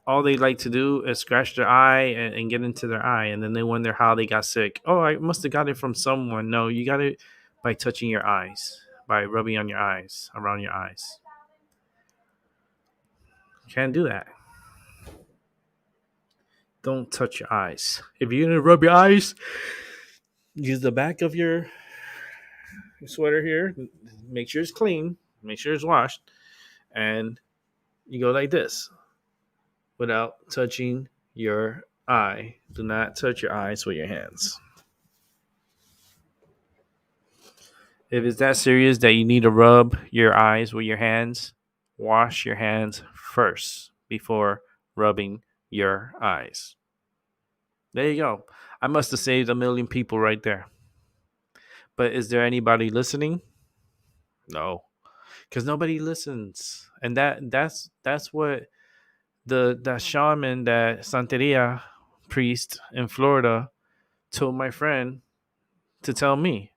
all they like to do is scratch their eye and get into their eye, and then they wonder how they got sick. Oh, I must have got it from someone. No, you got it by touching your eyes, by rubbing on your eyes, around your eyes. Can't do that. Don't touch your eyes. If you're gonna rub your eyes, use the back of your sweater here. Make sure it's clean. Make sure it's washed, and you go like this without touching your eye. Do not touch your eyes with your hands. If it's that serious that you need to rub your eyes with your hands, wash your hands first before rubbing your eyes. There you go. I must have saved 1 million people right there. But is there anybody listening? No, because nobody listens, and that's what the shaman, that Santeria priest in Florida, told my friend to tell me.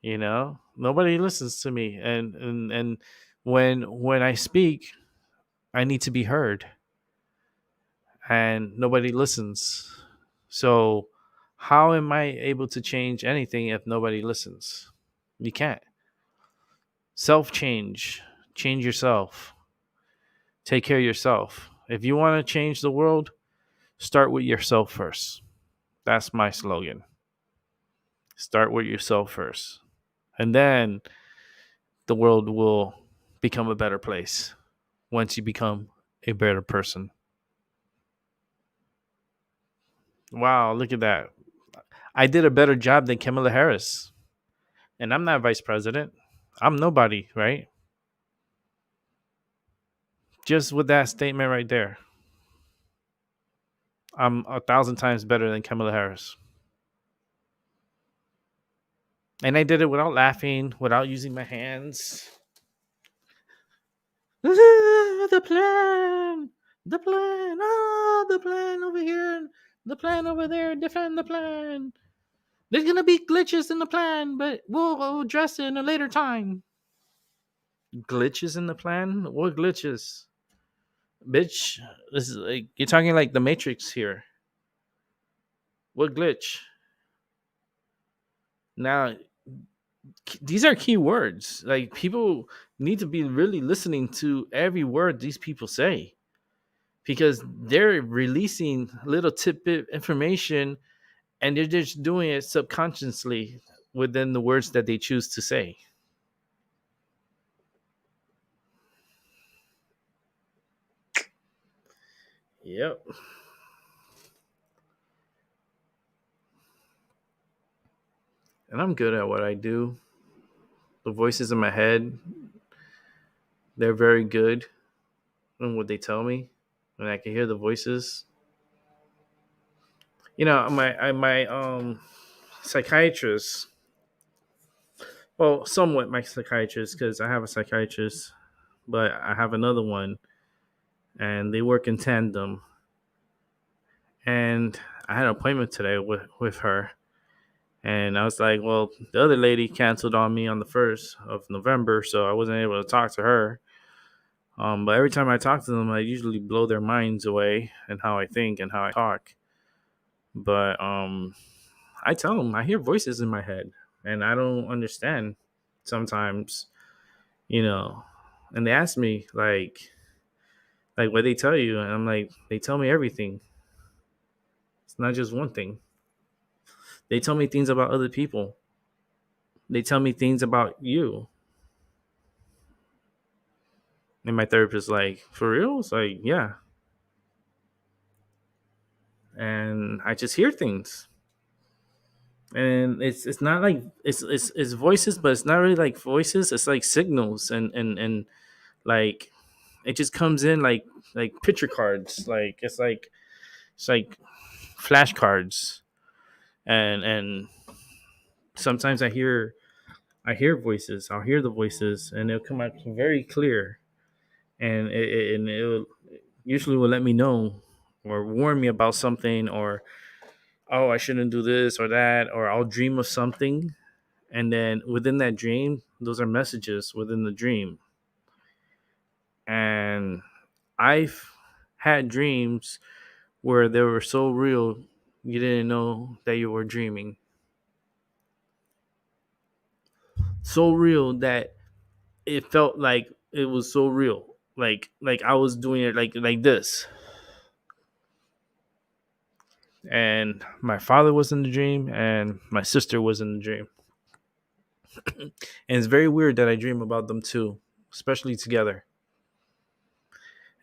Nobody listens to me, and when I speak, I need to be heard, and nobody listens. So how am I able to change anything if nobody listens? You can't. Change yourself, take care of yourself. If you want to change the world, start with yourself first. That's my slogan. Start with yourself first, and then the world will become a better place once you become a better person. Wow, look at that. I did a better job than Kamala Harris. And I'm not vice president. I'm nobody, right? Just with that statement right there, I'm 1,000 times better than Kamala Harris. And I did it without laughing, without using my hands. The plan. The plan. The plan over here. The plan over there. Defend the plan. There's going to be glitches in the plan, but we'll address it in a later time. Glitches in the plan? What glitches? Bitch, this is like you're talking like the Matrix here. What glitch? Now, these are key words. Like people need to be really listening to every word these people say because they're releasing little tidbit information and they're just doing it subconsciously within the words that they choose to say. Yep. And I'm good at what I do. The voices in my head, they're very good in what they tell me. And I can hear the voices. You know, my psychiatrist, well, somewhat my psychiatrist, because I have a psychiatrist, but I have another one, and they work in tandem. And I had an appointment today with her. And I was like, well, the other lady canceled on me on the 1st of November, so I wasn't able to talk to her. But every time I talk to them, I usually blow their minds away and how I think and how I talk. But I tell them I hear voices in my head, and I don't understand sometimes, you know. And they ask me like what they tell you, and I'm like, they tell me everything. It's not just one thing. They tell me things about other people. They tell me things about you. And my therapist like, for real? It's like, yeah. And I just hear things. And it's not like it's voices, but it's not really like voices. It's like signals and like it just comes in like picture cards. Like it's like flashcards. And sometimes I hear voices. I'll hear the voices and they'll come out very clear. And it usually will let me know or warn me about something, or oh, I shouldn't do this or that, or I'll dream of something, and then within that dream those are messages within the dream. And I've had dreams where they were so real you didn't know that you were dreaming, so real that it felt like it was so real, like I was doing it like this. And my father was in the dream and my sister was in the dream. And it's very weird that I dream about them too, especially together.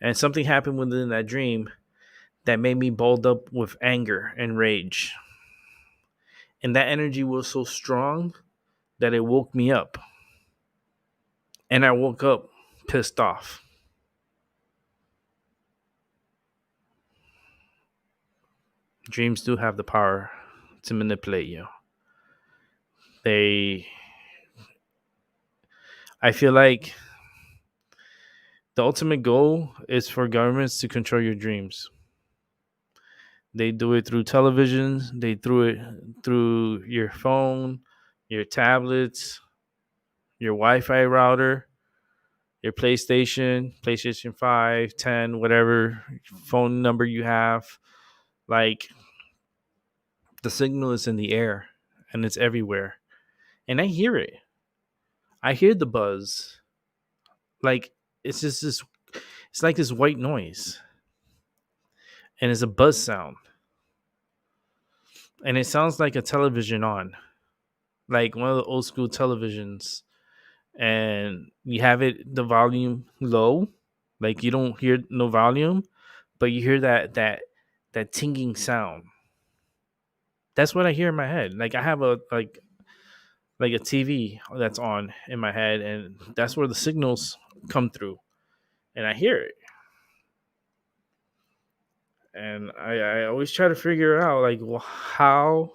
And something happened within that dream that made me balled up with anger and rage. And that energy was so strong that it woke me up. And I woke up pissed off. Dreams do have the power to manipulate you. They I feel like the ultimate goal is for governments to control your dreams. They do it through television, they do it through your phone, your tablets, your Wi-Fi router, your PlayStation 5, 10, whatever phone number you have. Like, the signal is in the air and it's everywhere. And I hear it. I hear the buzz. Like, it's just this, it's like this white noise. And it's a buzz sound. And it sounds like a television on, like one of the old school televisions. And you have it the volume low, like you don't hear no volume, but you hear that tinging sound. That's what I hear in my head. Like I have a like a TV that's on in my head, and that's where the signals come through, and I hear it. And I always try to figure out like how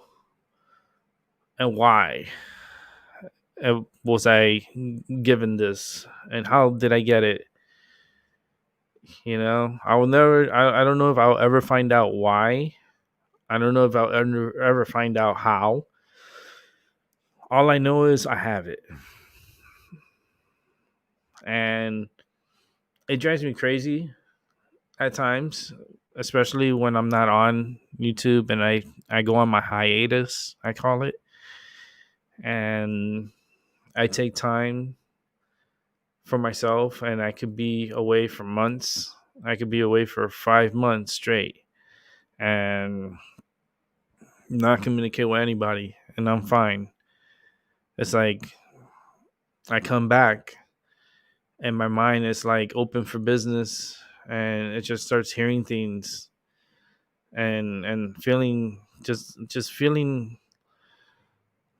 and why was I given this, and how did I get it. I will never. I don't know if I'll ever find out why. I don't know if I'll ever find out how. All I know is I have it, and it drives me crazy at times, especially when I'm not on YouTube and I go on my hiatus, I call it, and I take time for myself, and I could be away for months. I could be away for 5 months straight and not communicate with anybody, and I'm fine. It's like I come back and my mind is like open for business, and it just starts hearing things and feeling just feeling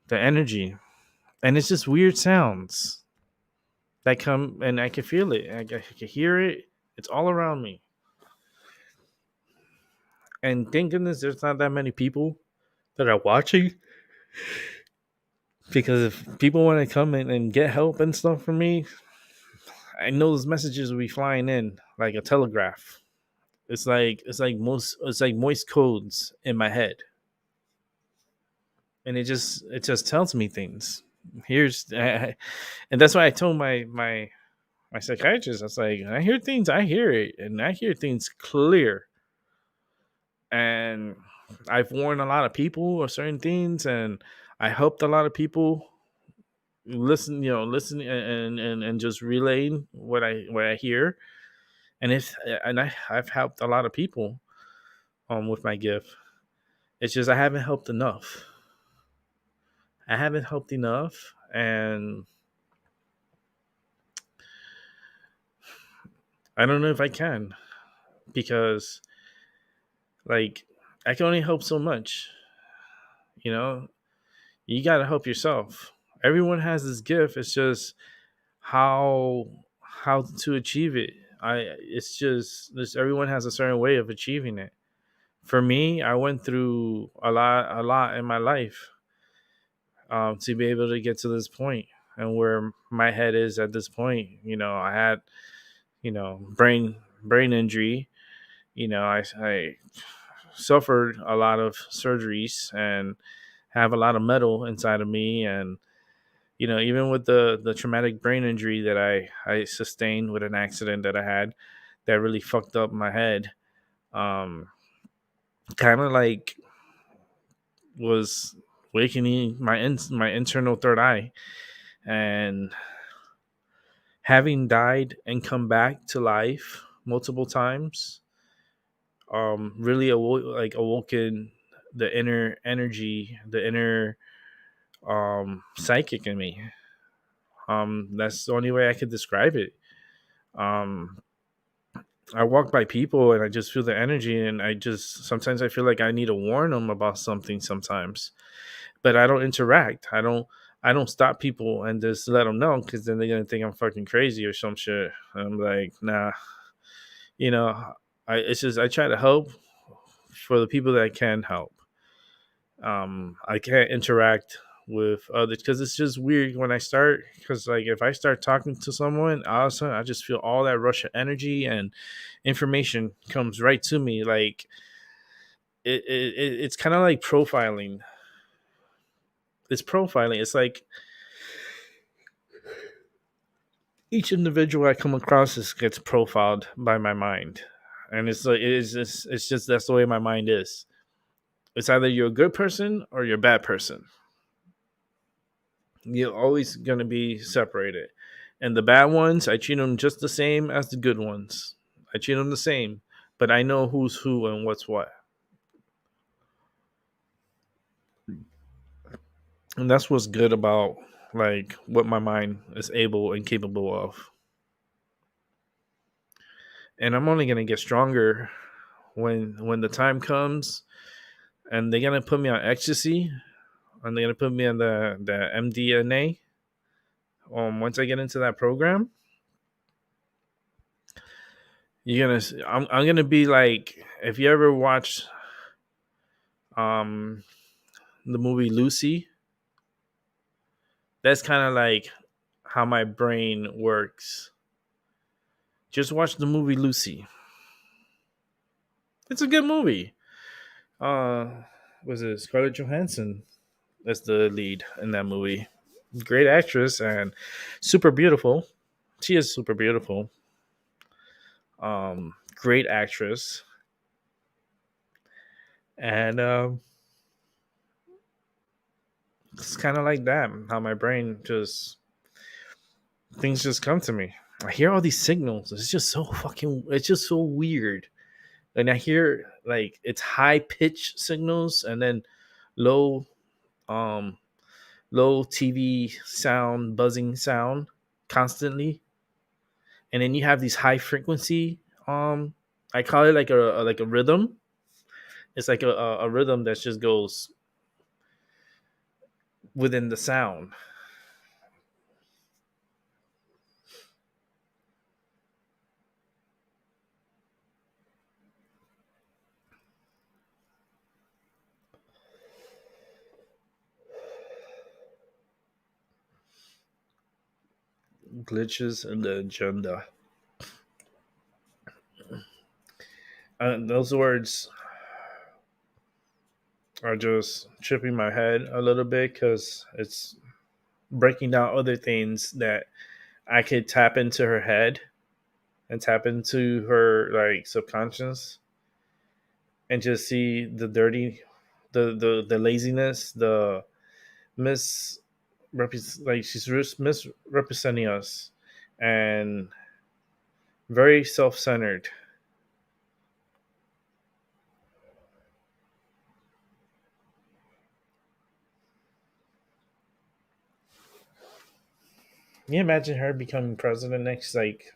the energy, and it's just weird sounds that come, and I can feel it. I can hear it. It's all around me. And thank goodness there's not that many people that are watching, because if people want to come in and get help and stuff from me, I know those messages will be flying in like a telegraph. It's like moist codes in my head, and it just tells me things. And that's why I told my psychiatrist, I was like, I hear things, I hear it, and I hear things clear. And I've warned a lot of people of certain things, and I helped a lot of people listen and just relaying what I hear. I've helped a lot of people with my gift. It's just I haven't helped enough. I haven't helped enough, and I don't know if I can, because like I can only help so much. You know, you got to help yourself. Everyone has this gift. It's just how to achieve it. It's just this. Everyone has a certain way of achieving it. For me, I went through a lot in my life to be able to get to this point, and where my head is at this point. I had brain injury. I suffered a lot of surgeries and have a lot of metal inside of me. And even with the traumatic brain injury that I sustained with an accident that I had, that really fucked up my head, kind of like was awakening my internal third eye. And having died and come back to life multiple times, really awoken the inner energy, the inner psychic in me. That's the only way I could describe it. um I walk by people and I just feel the energy, and sometimes I feel like I need to warn them about something sometimes, but I don't interact. I don't stop people and just let them know, because then they're gonna think I'm fucking crazy or some shit. I'm like, nah. you know it's just I try to help for the people that I can help. I can't interact with others because it's just weird when I start, because like if I start talking to someone, all of a sudden I just feel all that rush of energy and information comes right to me. Like it's kind of like profiling. It's profiling. It's like each individual I come across gets profiled by my mind, and it's just that's the way my mind is. It's either you're a good person or you're a bad person. You're always going to be separated. And the bad ones, I treat them just the same as the good ones. I treat them the same, but I know who's who and what's what. And that's what's good about like what my mind is able and capable of. And I'm only going to get stronger when the time comes, and they're going to put me on ecstasy, and they're going to put me on the MDNA. Once I get into that program, I'm gonna be like, if you ever watched the movie Lucy, that's kind of like how my brain works. Just watch the movie Lucy. It's a good movie. Was it Scarlett Johansson that's the lead in that movie? Great actress and super beautiful. She is super beautiful. Great actress. And it's kind of like that, how my brain things just come to me. I hear all these signals. It's just so weird. And I hear like it's high pitch signals, and then low um low TV sound, buzzing sound constantly. And then you have these high frequency I call it like a rhythm. It's like a rhythm that just goes within the sound. Glitches in the agenda. Those words are just tripping my head a little bit because it's breaking down other things that I could tap into her head and tap into her like subconscious and just see the dirty, the laziness, the mis like she's misrepresenting us and very self-centered. Can you imagine her becoming president next like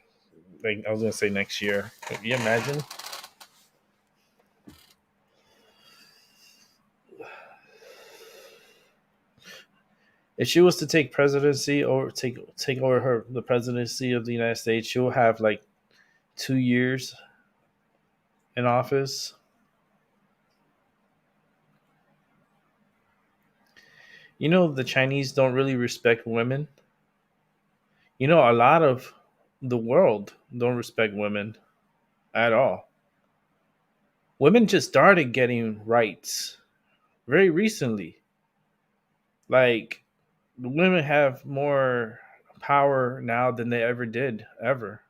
I was gonna say next year. Can you imagine? If she was to take presidency or take over the presidency of the United States, she'll have like 2 years in office. You know, the Chinese don't really respect women. You know, a lot of the world don't respect women at all. Women just started getting rights very recently. Like, the women have more power now than they ever did, ever.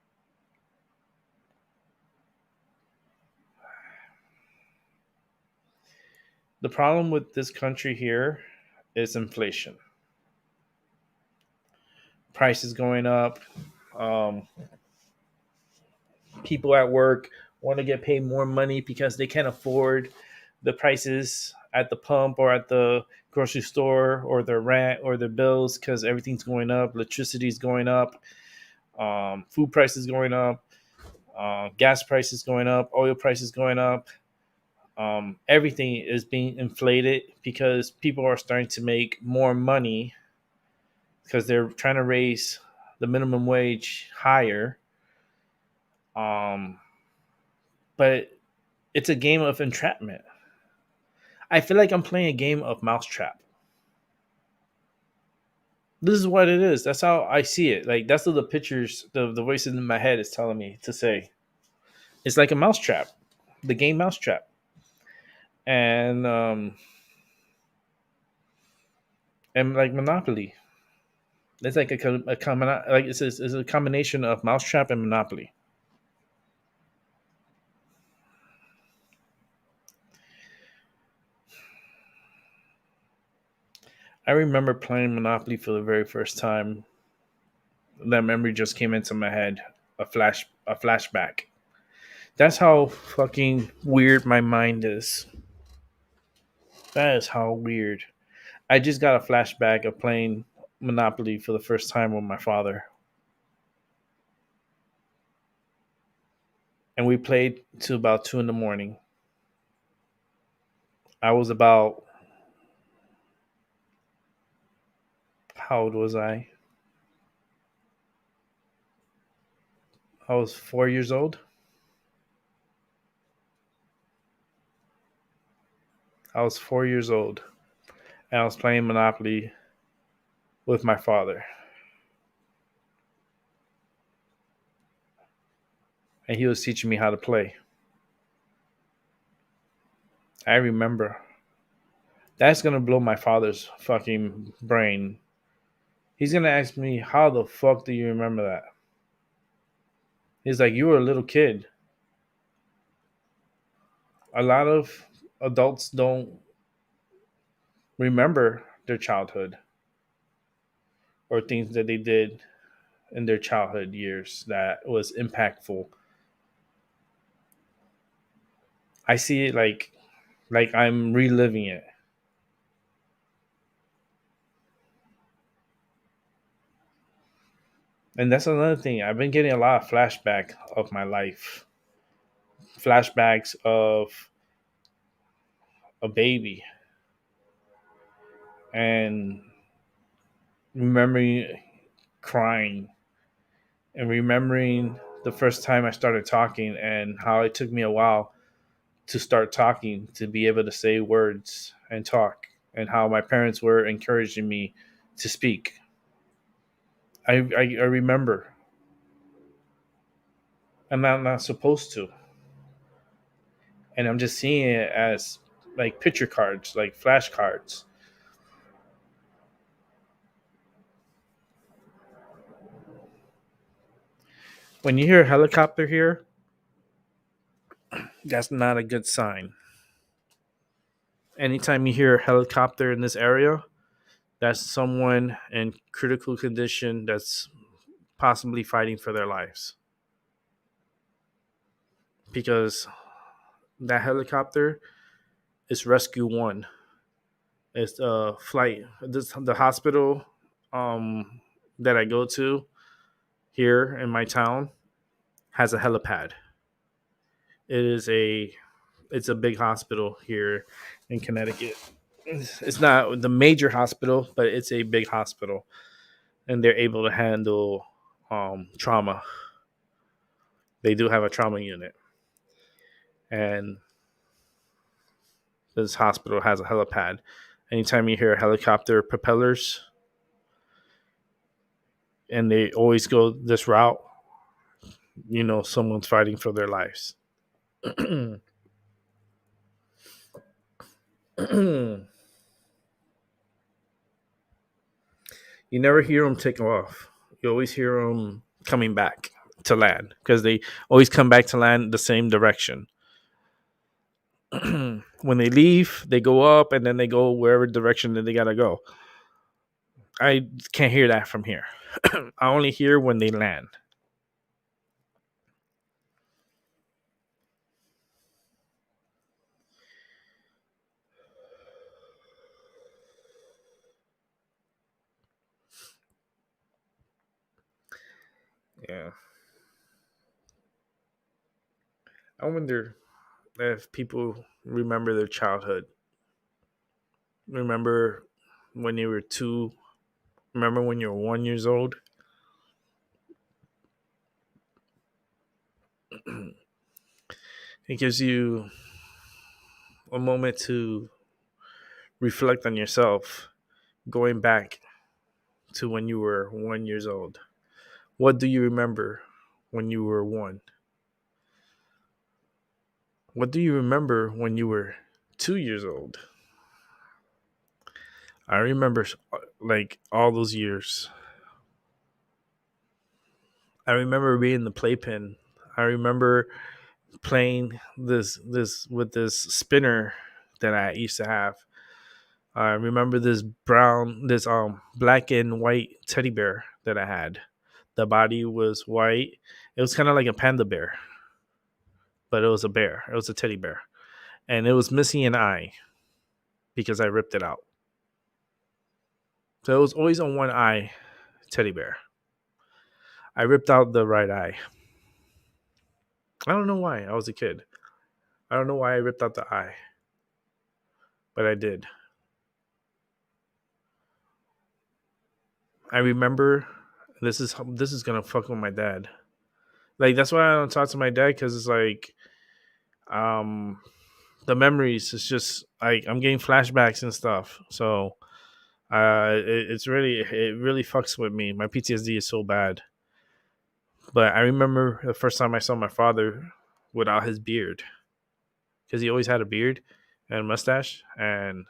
The problem with this country here is inflation. Prices going up. Um, People at work want to get paid more money because they can't afford the prices at the pump or at the grocery store or their rent or their bills because everything's going up. Electricity's going up. Food prices going up. Gas prices going up. Oil prices going up. Everything is being inflated because people are starting to make more money because they're trying to raise the minimum wage higher. Um, but it's a game of entrapment. I feel like I'm playing a game of mousetrap. This is what it is. That's how I see it. Like that's what the pictures, the voices in my head is telling me to say. It's like a mousetrap, the game mousetrap, and like Monopoly. It's like like it's a combination of mousetrap and Monopoly. I remember playing Monopoly for the very first time. That memory just came into my head. A flashback. That's how fucking weird my mind is. That is how weird. I just got a flashback of playing Monopoly for the first time with my father. And we played to about 2 in the morning. I was about, how old was I? I was 4 years old. I was 4 years old. And I was playing Monopoly with my father. And he was teaching me how to play. I remember. That's gonna blow my father's fucking brain. He's gonna ask me, how the fuck do you remember that? He's like, you were a little kid. A lot of adults don't remember their childhood or things that they did in their childhood years that was impactful. I see it like I'm reliving it. And that's another thing. I've been getting a lot of flashback of my life flashbacks of a baby and remembering crying and remembering the first time I started talking and how it took me a while to start talking, to be able to say words and talk, and how my parents were encouraging me to speak. I remember. I'm not supposed to. And I'm just seeing it as like picture cards, like flashcards. When you hear a helicopter here, that's not a good sign. Anytime you hear a helicopter in this area, that's someone in critical condition that's possibly fighting for their lives. Because that helicopter is Rescue One. It's a flight. The hospital that I go to here in my town has a helipad. It's a big hospital here in Connecticut. It's not the major hospital, but it's a big hospital, and they're able to handle trauma. They do have a trauma unit, and this hospital has a helipad. Anytime you hear helicopter propellers, and they always go this route, you know someone's fighting for their lives. You never hear them take off. You always hear them coming back to land because they always come back to land the same direction. When they leave, they go up and then they go wherever direction that they gotta go. I can't hear that from here. I only hear when they land. Yeah. I wonder if people remember their childhood. Remember when you were 2. Remember when you were 1 years old. It gives you a moment to reflect on yourself, going back to when you were 1 years old. What do you remember when you were 1? What do you remember when you were 2 years old? I remember like all those years. I remember being the playpen. I remember playing this with this spinner that I used to have. I remember this black and white teddy bear that I had. The body was white. It was kind of like a panda bear, but it was a bear. It was a teddy bear, and it was missing an eye because I ripped it out. So it was always a one eye teddy bear. I ripped out the right eye. I don't know why. I was a kid. I don't know why I ripped out the eye, but I did. I remember this is gonna fuck with my dad. Like that's why I don't talk to my dad because it's like, um, the memories. It's just like I'm getting flashbacks and stuff. So, it really fucks with me. My PTSD is so bad. But I remember the first time I saw my father without his beard because he always had a beard and a mustache, and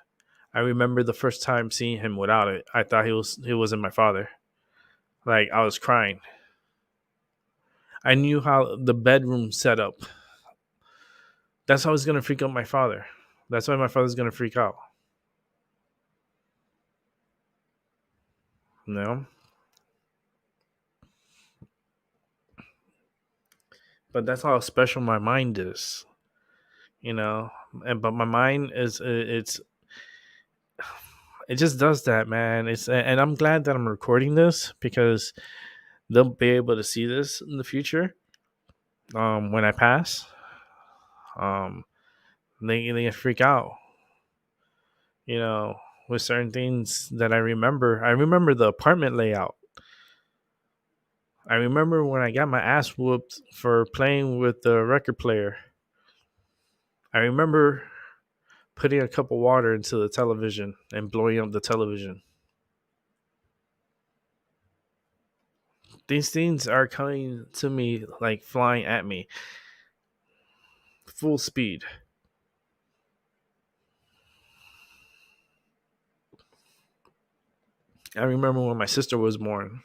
I remember the first time seeing him without it. I thought he wasn't my father. Like I was crying. I knew how the bedroom set up. That's how I was gonna freak out my father. That's why my father's gonna freak out. You know? But that's how special my mind is. You know? But my mind is it just does that, man. And I'm glad that I'm recording this because they'll be able to see this in the future when I pass. They freak out, you know, with certain things that I remember. I remember the apartment layout. I remember when I got my ass whooped for playing with the record player. I remember putting a cup of water into the television and blowing up the television. These things are coming to me like flying at me, full speed. I remember when my sister was born.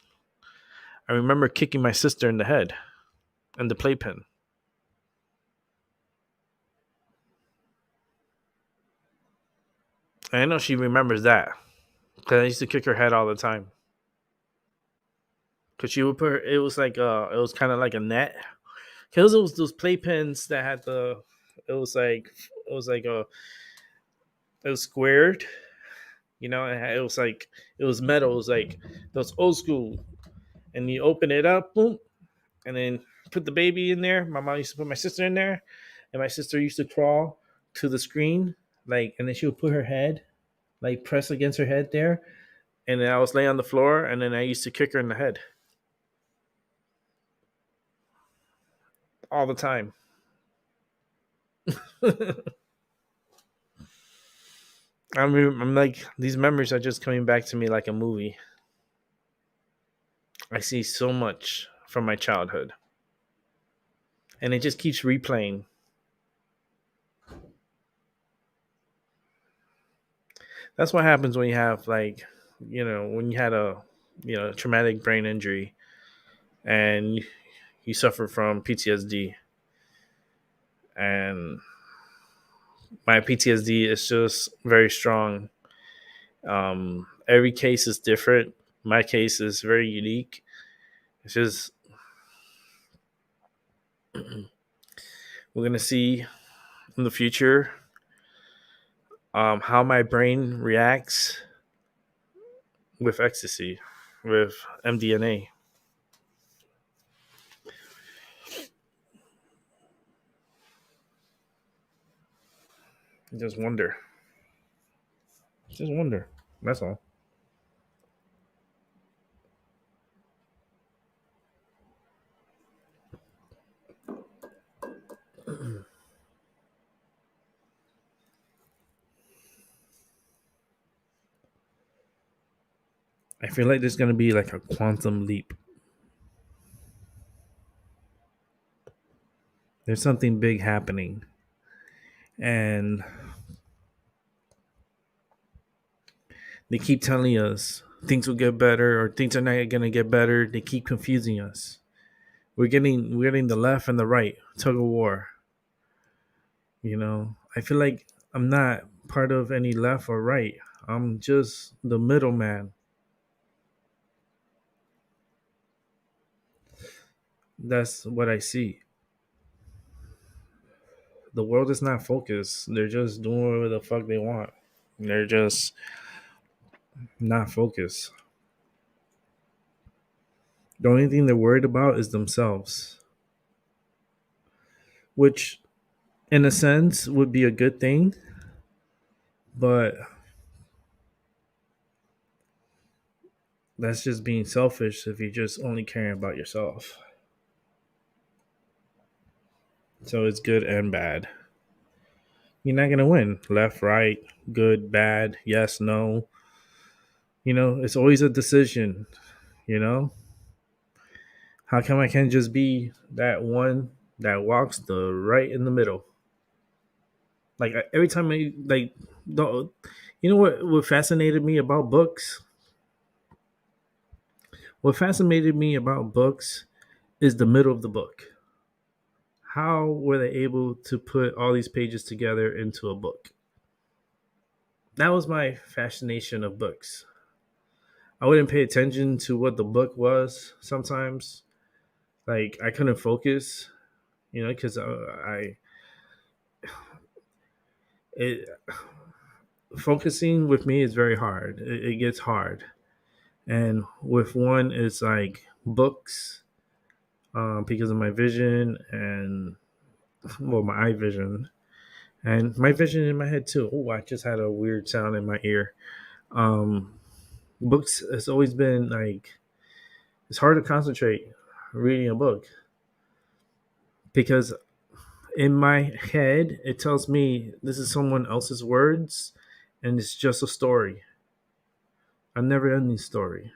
I remember kicking my sister in the head and the playpen. And I know she remembers that because I used to kick her head all the time. Because she would put her, it was like it was kind of like a net. Because it was those playpens that had it was like it was like a it was squared, you know. It was like it was metal. It was like those old school, and you open it up, boom, and then put the baby in there. My mom used to put my sister in there, and my sister used to crawl to the screen, like, and then she would put her head, like, press against her head there, and then I was laying on the floor, and then I used to kick her in the head all the time. I'm like, these memories are just coming back to me like a movie. I see so much from my childhood, and it just keeps replaying. That's what happens when you have, like, you know, when you had a, you know, traumatic brain injury and you suffer from PTSD. And my PTSD is just very strong. Every case is different. My case is very unique. It's just we're gonna see in the future how my brain reacts with ecstasy, with MDMA. Just wonder. Just wonder. That's all. I feel like there's gonna be like a quantum leap. There's something big happening. And they keep telling us things will get better or things are not gonna get better. They keep confusing us. We're getting the left and the right tug of war. You know, I feel like I'm not part of any left or right. I'm just the middleman. That's what I see. The world is not focused. They're just doing whatever the fuck they want. They're just not focused. The only thing they're worried about is themselves, which, in a sense, would be a good thing, but that's just being selfish if you're just only caring about yourself. So it's good and bad. You're not gonna win. Left, right, good, bad, yes, no. You know, it's always a decision, you know? How come I can't just be that one that walks the right in the middle? Like every time I like the you know what fascinated me about books? What fascinated me about books is the middle of the book. How were they able to put all these pages together into a book? That was my fascination of books. I wouldn't pay attention to what the book was sometimes. Like I couldn't focus, you know, because I it focusing with me is very hard. It gets hard, and with one, it's like books because of my vision and well, my eye vision and my vision in my head too. Oh, I just had a weird sound in my ear. Um, books has always been like it's hard to concentrate reading a book because in my head it tells me this is someone else's words and it's just a story, a never ending story.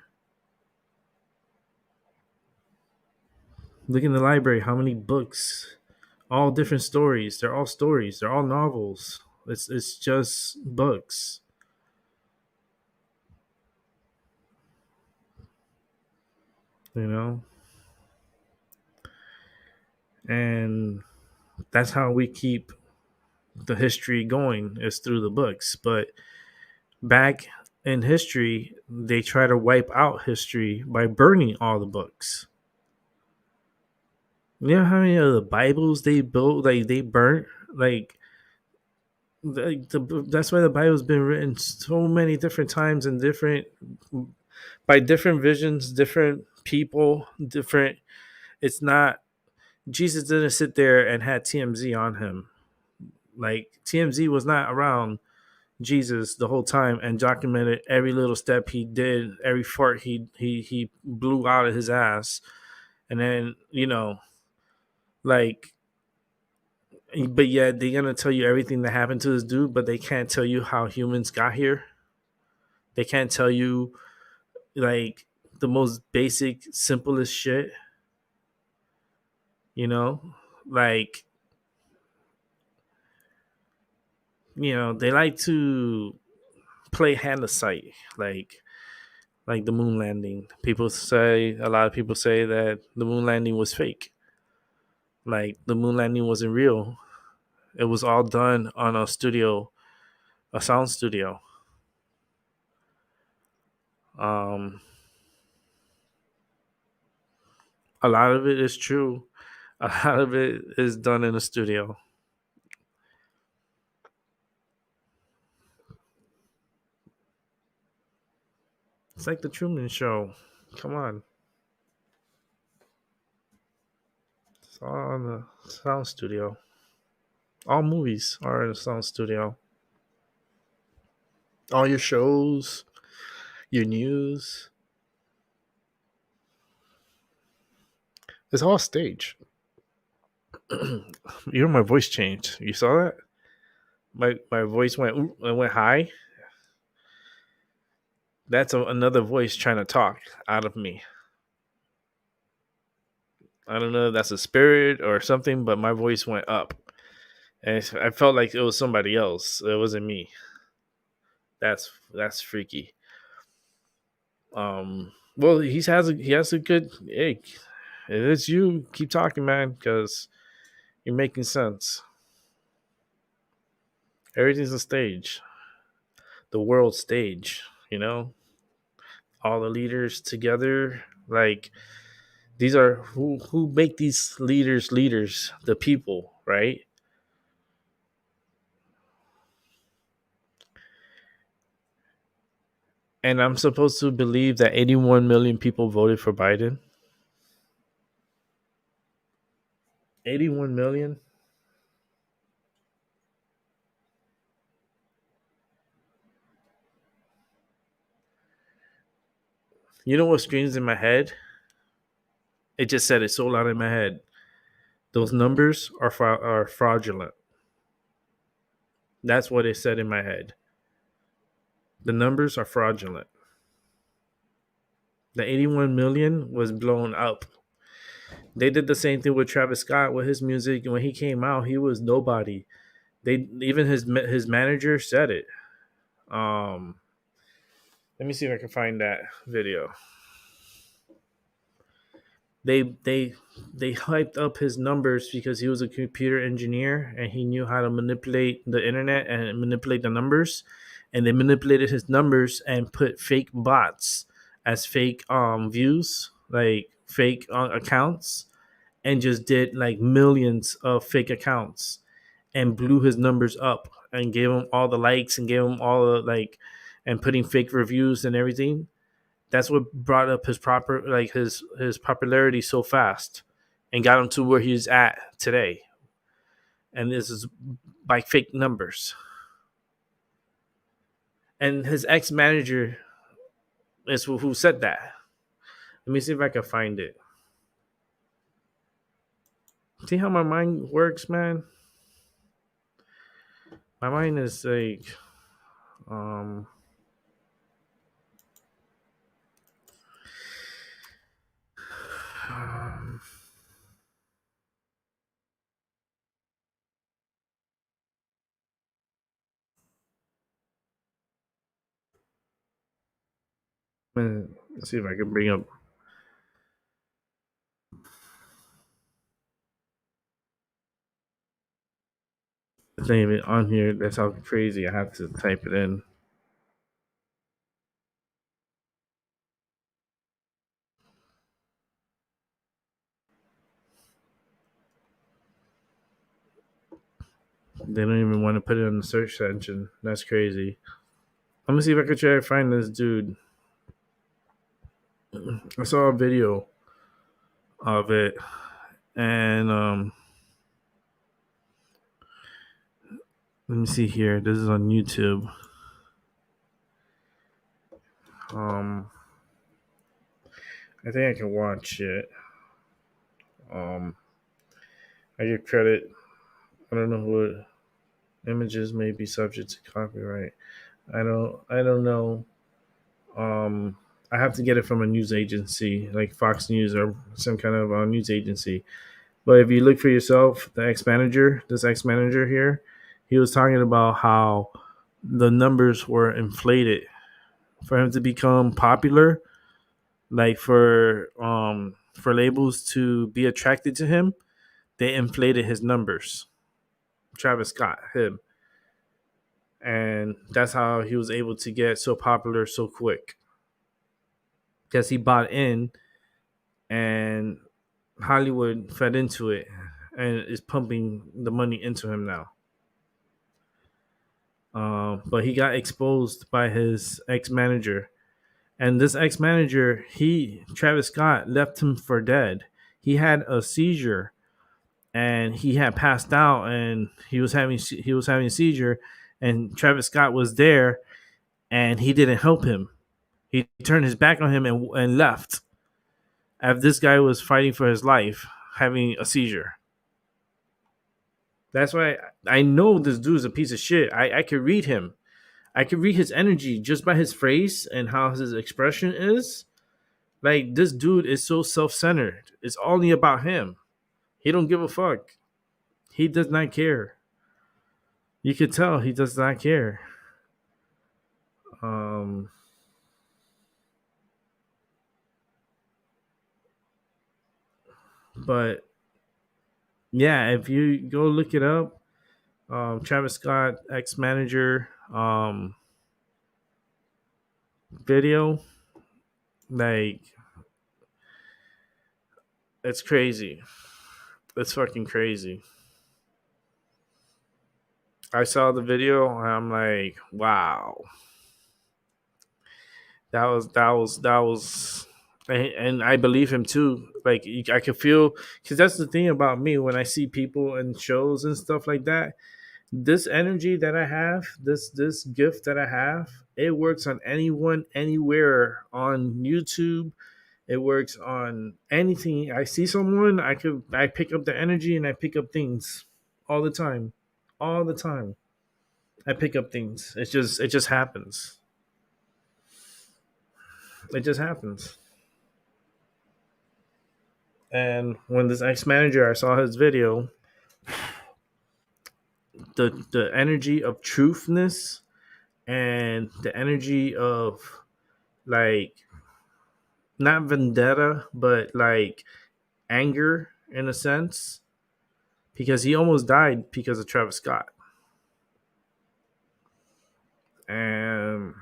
Look in the library, how many books, all different stories. They're all stories. They're all novels. It's just books, you know. And that's how we keep the history going is through the books. But back in history, they try to wipe out history by burning all the books. You know how many of the Bibles they built, like they burnt, that's why the Bible's been written so many different times and different by different visions, different people, different. It's not Jesus didn't sit there and had TMZ on him. Like TMZ was not around Jesus the whole time and documented every little step he did, every fart he blew out of his ass, and then like, but yet they're gonna tell you everything that happened to this dude, but they can't tell you how humans got here. They can't tell you like the most basic, simplest shit. You know, like they like to play hand of sight, like the moon landing. A lot of people say that the moon landing was fake. Like the moon landing wasn't real. It was all done on a sound studio. Um, a lot of it is true. A lot of it is done in a studio. It's like the Truman Show. Come on. It's all in the sound studio. All movies are in a sound studio. All your shows, your news, it's all stage. My voice changed. You saw that? My voice went high. That's another voice trying to talk out of me. I don't know if that's a spirit or something, but my voice went up, and I felt like it was somebody else. It wasn't me. That's freaky. Well, he has a good. Hey, it is you. Keep talking, man, because you're making sense. Everything's a stage, the world stage. All the leaders together, like these are who make these leaders the people, right? And I'm supposed to believe that 81 million people voted for Biden. 81 million. You know what screams in my head? It just said it so loud in my head. Those numbers are fraudulent. That's what it said in my head. The numbers are fraudulent. The 81 million was blown up. They did the same thing with Travis Scott with his music. When he came out, he was nobody. Even his manager said it. Let me see if I can find that video. They hyped up his numbers because he was a computer engineer and he knew how to manipulate the internet and manipulate the numbers. And they manipulated his numbers and put fake bots as fake views, like fake accounts, and just did like millions of fake accounts and blew his numbers up and gave him all the likes and gave him all the and putting fake reviews and everything. That's what brought up his his popularity so fast and got him to where he's at today. and this is by fake numbers. And his ex-manager is who said that. Let me see if I can find it. See how my mind works, man? My mind is like, um, let's see if I can bring up. It's not even on here. That's how crazy I have to type it in. They don't even want to put it in the search engine. That's crazy. I'm gonna see if I can try to find this dude. I saw a video of it, and let me see here. This is on YouTube. I think I can watch it. I give credit. I don't know what images may be subject to copyright. I don't know. I have to get it from a news agency like Fox News or some kind of news agency. But if you look for yourself, this ex-manager here, he was talking about how the numbers were inflated for him to become popular, like for labels to be attracted to him. They inflated his numbers. Travis Scott, him. And that's how he was able to get so popular so quick. Because he bought in and Hollywood fed into it and is pumping the money into him now. But he got exposed by his ex-manager. And this ex-manager, Travis Scott, left him for dead. He had a seizure and he had passed out and he was having a seizure, and Travis Scott was there and he didn't help him. He turned his back on him and left after this guy was fighting for his life, having a seizure. That's why I know this dude is a piece of shit. I could read him. I could read his energy just by his face and how his expression is. Like, this dude is so self-centered. It's only about him. He don't give a fuck. He does not care. You could tell he does not care. But yeah, if you go look it up, Travis Scott ex-manager video, like, it's crazy. It's fucking crazy. I saw the video and I'm like, wow. That was, and I believe him too. Like, I could feel, because that's the thing about me when I see people in shows and stuff like that. This energy that I have, this gift that I have, it works on anyone, anywhere, on YouTube. It works on anything. I see someone, I pick up the energy and I pick up things all the time. All the time. I pick up things. It just happens. It just happens. And when this ex-manager, I saw his video, the energy of truthness and the energy of, like, not vendetta, but like anger in a sense, because he almost died because of Travis Scott. And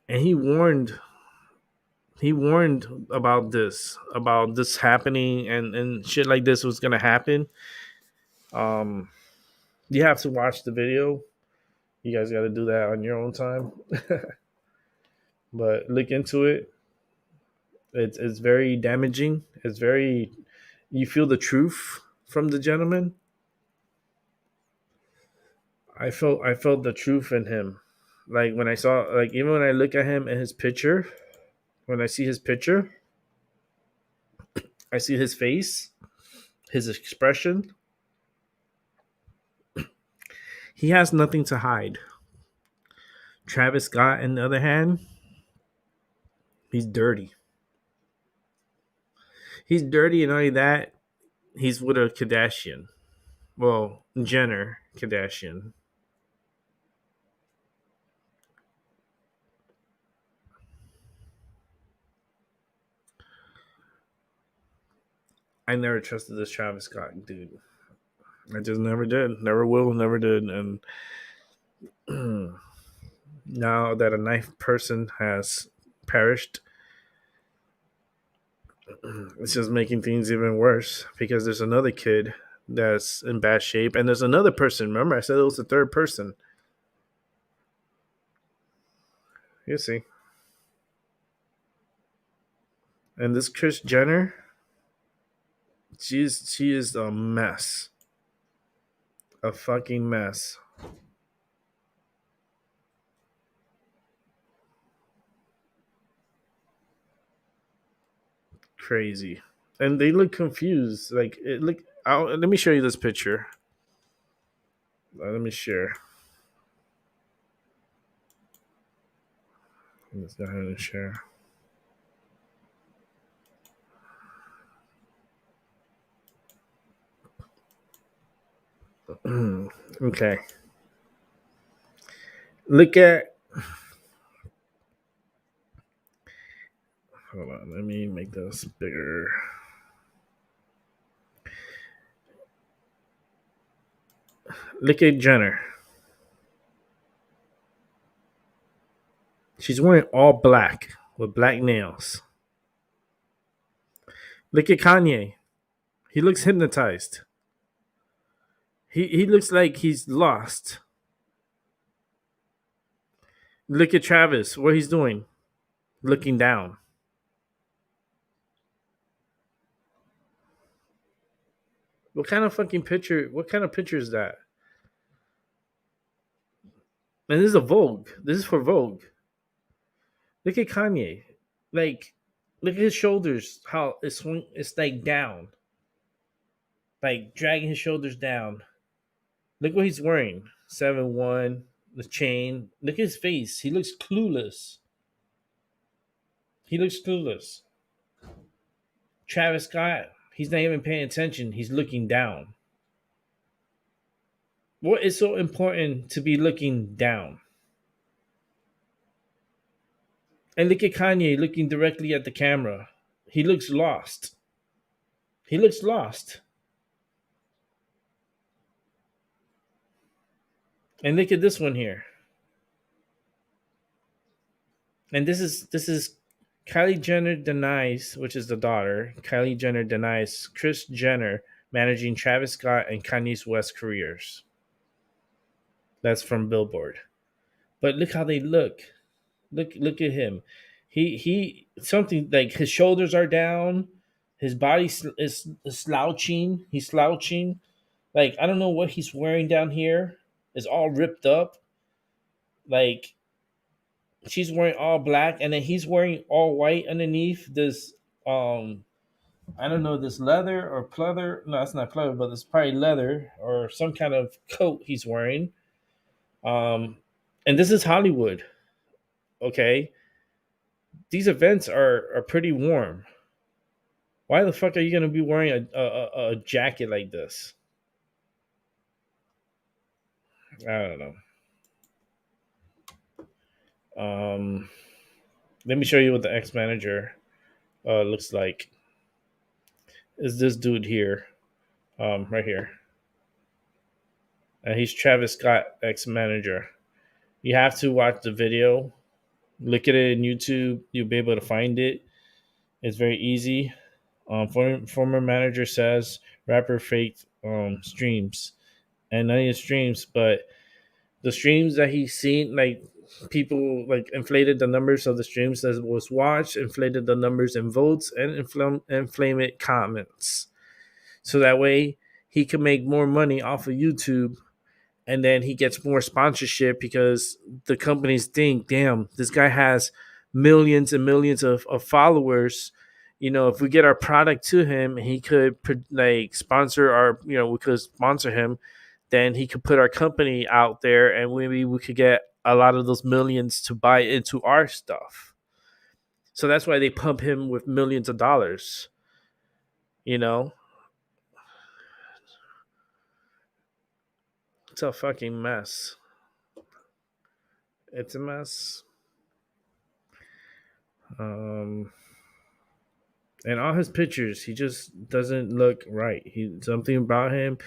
he warned about this happening, and shit like this was gonna happen. You have to watch the video. You guys got to do that on your own time. But look into it. It's very damaging. You feel the truth from the gentleman. I felt the truth in him. Like when I saw, like even when I look at him in his picture, when I see his picture, I see his face, his expression. He has nothing to hide. Travis Scott, on the other hand, he's dirty. He's dirty, and not only that, he's with a Kardashian. Well, Jenner Kardashian. I never trusted this Travis Scott dude. I just never did. Never will, never did. And now that a ninth person has perished, it's just making things even worse because there's another kid that's in bad shape. And there's another person. Remember, I said it was the third person. You see. And this Kris Jenner, she is a mess. A fucking mess. Crazy. And they look confused. Like it look let me show you this picture. Let me share. Let's go ahead and share. Okay. Look at. Hold on. Let me make this bigger. Look at Jenner. She's wearing all black with black nails. Look at Kanye. He looks hypnotized. He looks like he's lost. Look at Travis. What he's doing. Looking down. What kind of fucking picture? What kind of picture is that? And this is a Vogue. This is for Vogue. Look at Kanye. Like, look at his shoulders. How it's swing. It's like down. Like dragging his shoulders down. Look what he's wearing. 7-1. The chain. Look at his face. He looks clueless. He looks clueless. Travis Scott. He's not even paying attention. He's looking down. What is so important to be looking down? And look at Kanye looking directly at the camera. He looks lost. He looks lost. And look at this one here. And this is Kylie Jenner denies, which is the daughter. Kylie Jenner denies Kris Jenner managing Travis Scott and Kanye's West careers. That's from Billboard. But look how they look. Look at him. He something like his shoulders are down. His body is slouching. He's slouching. Like I don't know what he's wearing down here. It's all ripped up. Like she's wearing all black, and then he's wearing all white underneath this. I don't know, this leather or pleather. No, it's not pleather, but it's probably leather or some kind of coat he's wearing. And this is Hollywood. Okay, these events are pretty warm. Why the fuck are you gonna be wearing a jacket like this? I don't know. Let me show you what the ex manager looks like. Is this dude here, right here, and he's Travis Scott ex manager. You have to watch the video. Look at it in YouTube. You'll be able to find it. It's very easy. Former manager says rapper faked streams, and not even streams, but the streams that he's seen, like people like inflated the numbers of the streams that was watched, inflated the numbers in votes, and inflamed comments. so that way he can make more money off of YouTube, and then he gets more sponsorship because the companies think, damn, this guy has millions and millions of followers. If we get our product to him, he could like sponsor our, we could sponsor him, then he could put our company out there, and maybe we could get a lot of those millions to buy into our stuff. So that's why they pump him with millions of dollars. It's a fucking mess. It's a mess. And all his pictures, he just doesn't look right. Something about him,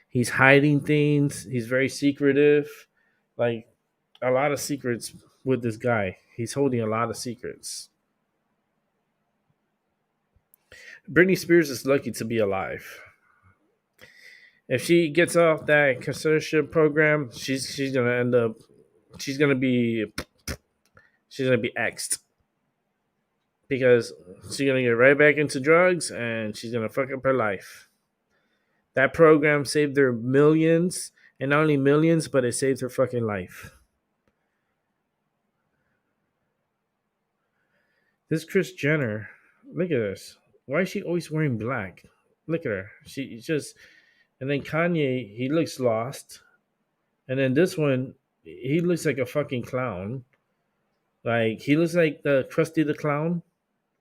he's hiding things. He's very secretive, like a lot of secrets with this guy. He's holding a lot of secrets. Britney Spears is lucky to be alive. If she gets off that conservatorship program, she's gonna end up. She's gonna be X'd, because she's gonna get right back into drugs and she's gonna fuck up her life. That program saved her millions, and not only millions, but it saved her fucking life. This Kris Jenner, look at this. Why is she always wearing black? Look at her. She's just. And then Kanye, he looks lost. And then this one, he looks like a fucking clown. Like, he looks like the Krusty the Clown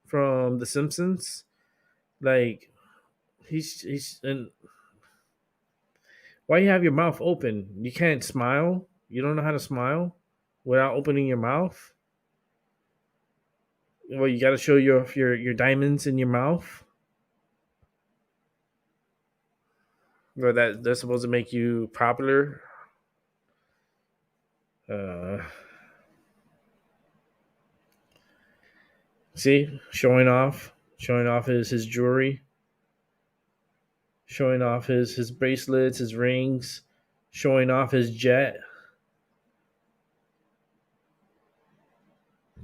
from The Simpsons. Like, he's and why you have your mouth open? You can't smile? You don't know how to smile without opening your mouth? Well, you got to show your diamonds in your mouth. Well, that's supposed to make you popular. See, showing off his jewelry, showing off his bracelets, his rings, showing off his jet.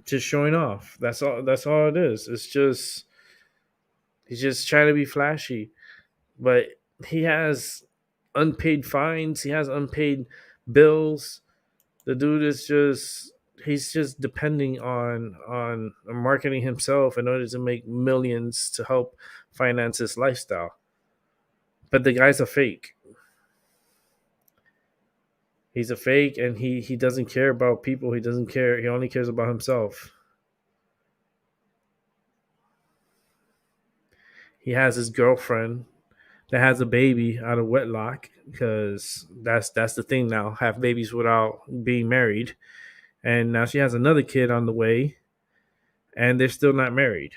Just showing off. That's all it is. It's just, he's just trying to be flashy. But he has unpaid fines, he has unpaid bills. The dude is just, he's just depending on marketing himself in order to make millions to help finance his lifestyle. But the guy's a fake. He's a fake, and he doesn't care about people. He doesn't care. He only cares about himself. He has his girlfriend that has a baby out of wedlock, because that's the thing now. Have babies without being married. And now she has another kid on the way, and they're still not married.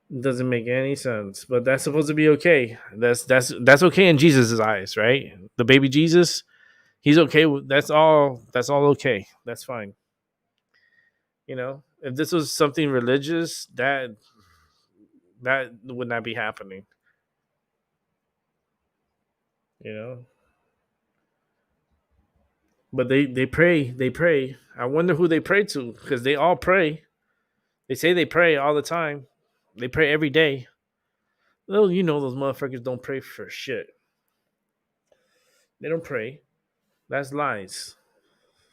It doesn't make any sense, but that's supposed to be okay. That's okay in Jesus' eyes, right? The baby Jesus, he's okay with that's all okay. That's fine. If this was something religious, that would not be happening. But they pray. I wonder who they pray to, because they all pray. They say they pray all the time. They pray every day. Well, those motherfuckers don't pray for shit. They don't pray. That's lies.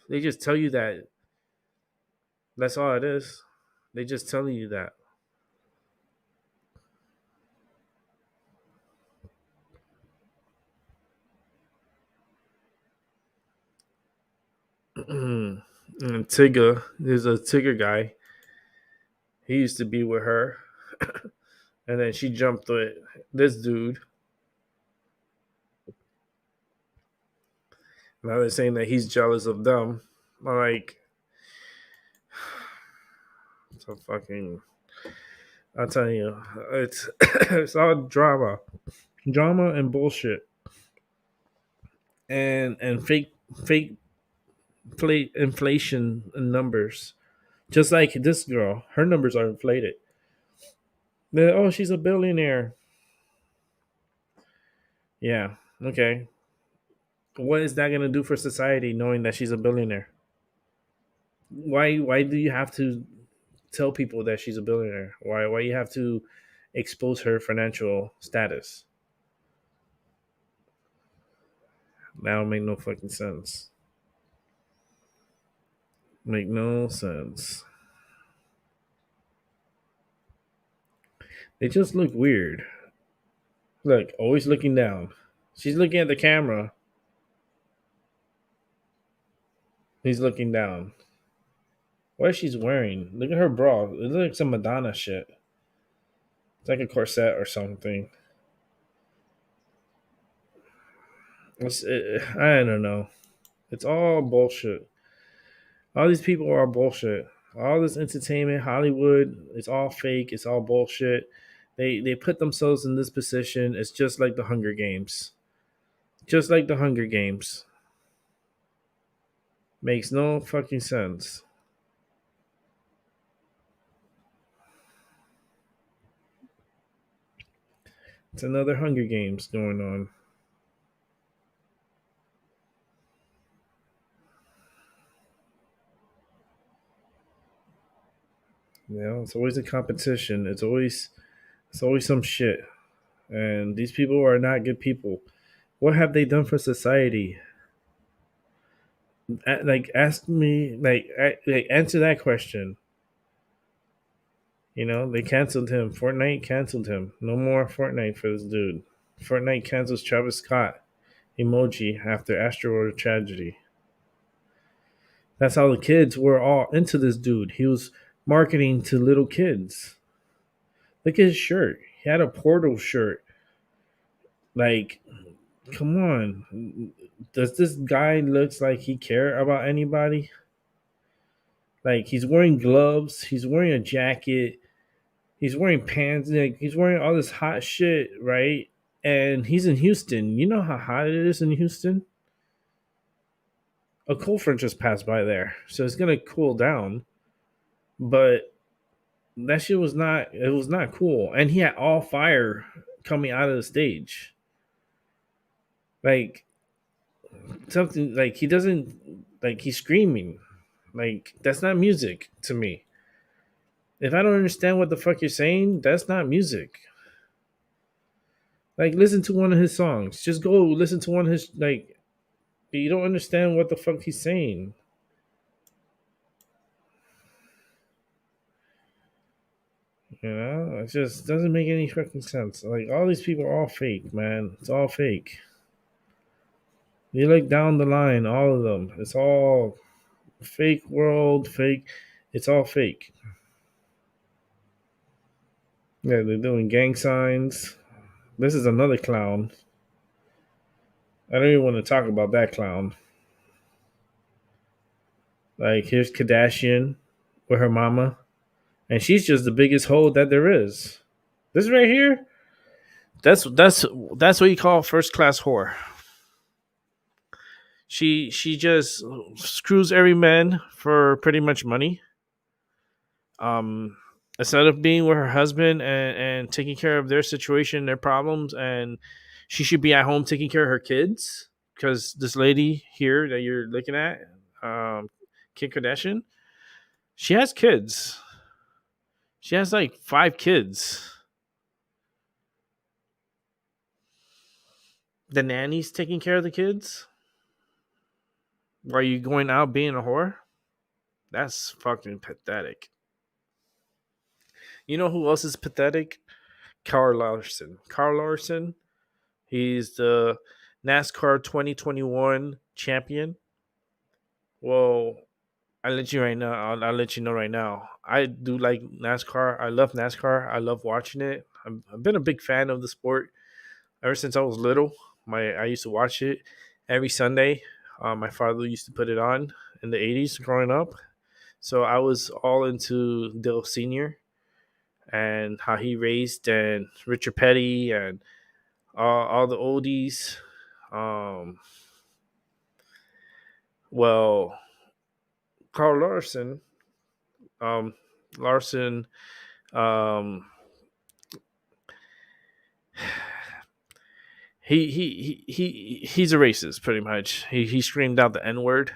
They just tell you that. That's all it is. They just telling you that. And Tigger, there's a Tigger guy. He used to be with her. And then she jumped with this dude. Now they're saying that he's jealous of them. I'm like, so fucking, I'll tell you, it's all drama and bullshit, and fake inflation numbers. Just like this girl, her numbers are inflated. She's a billionaire. Yeah, okay. What is that gonna do for society, knowing that she's a billionaire? Why do you have to tell people that she's a billionaire? Why you have to expose her financial status. That don't make no fucking sense. Make no sense. They just look weird. Look, always looking down. She's looking at the camera. He's looking down. What is she wearing? Look at her bra. It looks like some Madonna shit. It's like a corset or something. I don't know. It's all bullshit. All these people are bullshit. All this entertainment, Hollywood, it's all fake. It's all bullshit. They put themselves in this position. It's just like the Hunger Games. Just like the Hunger Games. Makes no fucking sense. It's another Hunger Games going on. You know, it's always a competition. It's always some shit. And these people are not good people. What have they done for society? Like, ask me, like answer that question. You know, they canceled him. Fortnite canceled him. No more Fortnite for this dude. Fortnite cancels Travis Scott emoji after asteroid tragedy. That's how the kids were all into this dude. He was marketing to little kids. Look at his shirt. He had a Portal shirt. Like, come on. Does this guy looks like he care about anybody? Like, he's wearing gloves. He's wearing a jacket. He's wearing pants. Like, he's wearing all this hot shit, right? And he's in Houston. You know how hot it is in Houston? A cold front just passed by there. So it's going to cool down. But that shit was not cool. And he had all fire coming out of the stage. Like, something, like, he doesn't, like, he's screaming. Like, that's not music to me. If I don't understand what the fuck you're saying, that's not music. Like, listen to one of his songs. Just go listen to one of his, like, you don't understand what the fuck he's saying. You know, it just doesn't make any fucking sense. Like, all these people are all fake, man. It's all fake. You look down the line, all of them. It's all fake world, fake. It's all fake. Yeah, they're doing gang signs. This is another clown. I don't even want to talk about that clown. Like, here's Kardashian with her mama. And she's just the biggest hoe that there is. This right here, that's what you call first class whore. She just screws every man for pretty much money. Instead of being with her husband and taking care of their situation, their problems, and she should be at home taking care of her kids, because this lady here that you're looking at, Kim Kardashian, she has kids. She has like 5 kids. The nanny's taking care of the kids. Are you going out being a whore? That's fucking pathetic. You know who else is pathetic? Kyle Larson. Kyle Larson, he's the NASCAR 2021 champion. Well, I'll let you know right now. I do like NASCAR. I love NASCAR. I love watching it. I've been a big fan of the sport ever since I was little. I used to watch it every Sunday. My father used to put it on in the 80s growing up. So I was all into Dale Sr. and how he raced, and Richard Petty, and all the oldies. Well, Carl Larson, he's a racist, pretty much. He screamed out the N-word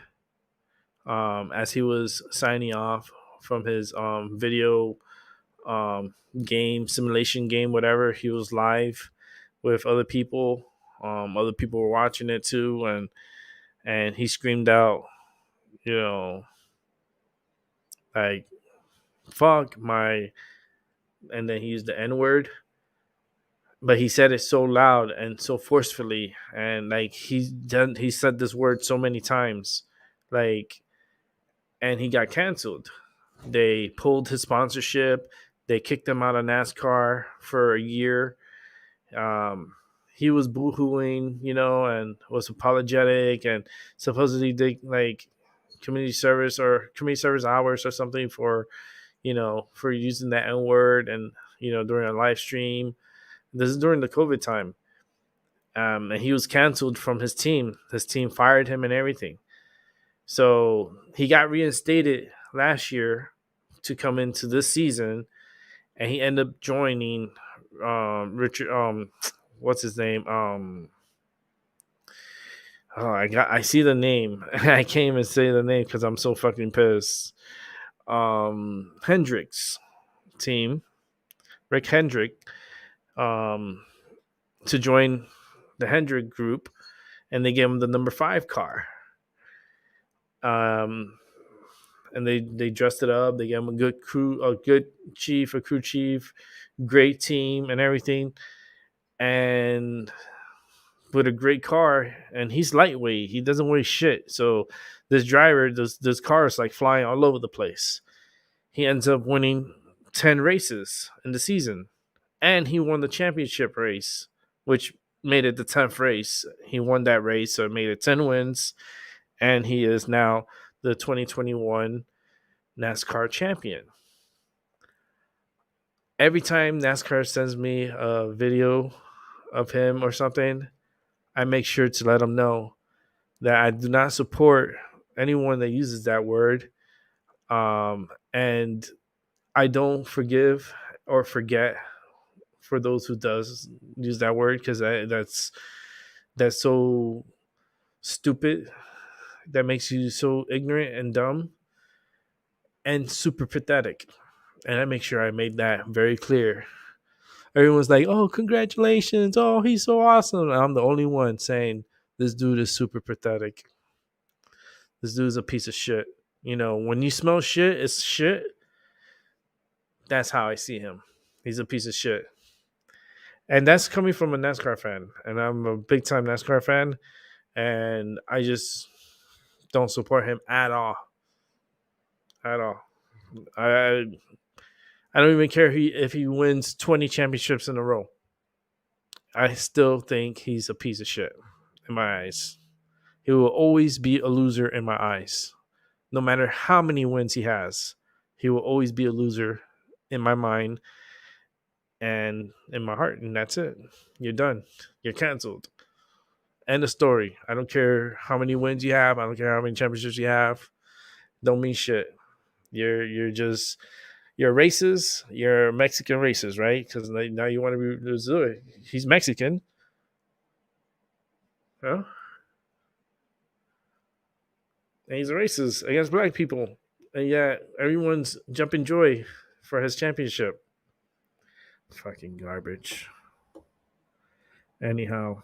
as he was signing off from his video simulation game, whatever. He was live with other people. Other people were watching it too, and he screamed out, you know, like "fuck my," and then he used the N word, but he said it so loud and so forcefully, and like he said this word so many times, like, and he got canceled. They pulled his sponsorship. They kicked him out of NASCAR for a year. Um, he was boohooing, and was apologetic, and supposedly did like community service hours or something for using that N word, and during a live stream. This is during the COVID time. And he was canceled from his team. His team fired him and everything. So he got reinstated last year to come into this season, and he ended up joining Richard. What's his name? I see the name. I can't even say the name because I'm so fucking pissed. Hendrick's team, Rick Hendrick, to join the Hendrick group, and they gave him the number 5 car. And they dressed it up. They gave him a good crew chief, great team, and everything. And with a great car, and he's lightweight. He doesn't weigh shit. So this driver, this car is like flying all over the place. He ends up winning 10 races in the season, and he won the championship race, which made it the 10th race. He won that race, so it made it 10 wins, and he is now the 2021 NASCAR champion. Every time NASCAR sends me a video of him or something, I make sure to let them know that I do not support anyone that uses that word. And I don't forgive or forget for those who does use that word, because that's so stupid. That makes you so ignorant and dumb and super pathetic. And I make sure I made that very clear. Everyone's like, "Oh, congratulations. Oh, he's so awesome." And I'm the only one saying this dude is super pathetic. This dude's a piece of shit. When you smell shit, it's shit. That's how I see him. He's a piece of shit. And that's coming from a NASCAR fan. And I'm a big time NASCAR fan. And I just don't support him at all. At all. I don't even care if he wins 20 championships in a row. I still think he's a piece of shit in my eyes. He will always be a loser in my eyes. No matter how many wins he has, he will always be a loser in my mind and in my heart. And that's it. You're done. You're canceled. End of story. I don't care how many wins you have. I don't care how many championships you have. Don't mean shit. You're racist. You're Mexican racist, right? Because now you want to be. He's Mexican. Huh? And he's a racist against black people. And yet everyone's jumping joy for his championship. Fucking garbage. Anyhow,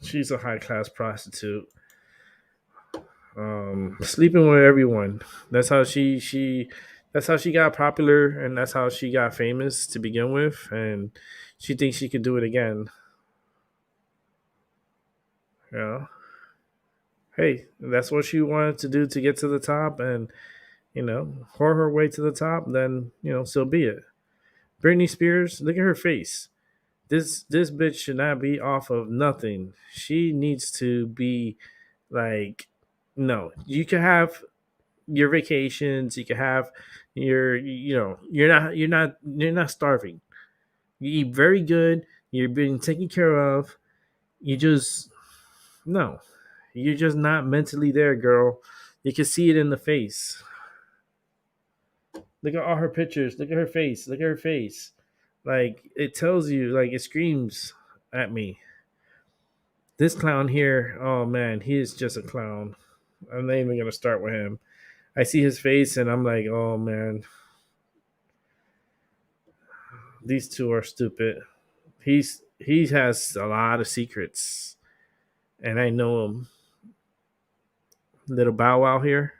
she's a high-class prostitute. Sleeping with everyone. That's how she got popular, and that's how she got famous to begin with, and she thinks she could do it again. Yeah. Hey, that's what she wanted to do to get to the top, and whore her way to the top, then so be it. Britney Spears, look at her face. This bitch should not be off of nothing. She needs to be like, no. You can have your vacations. You can have you're not starving. You eat very good. You're being taken care of. You just no. You're just not mentally there, girl. You can see it in the face. Look at all her pictures. Look at her face. Look at her face. Like, it tells you, like, it screams at me. This clown here, oh man, he is just a clown. I'm not even going to start with him. I see his face and I'm like, oh man, these two are stupid. He has a lot of secrets, and I know him. Little Bow Wow here.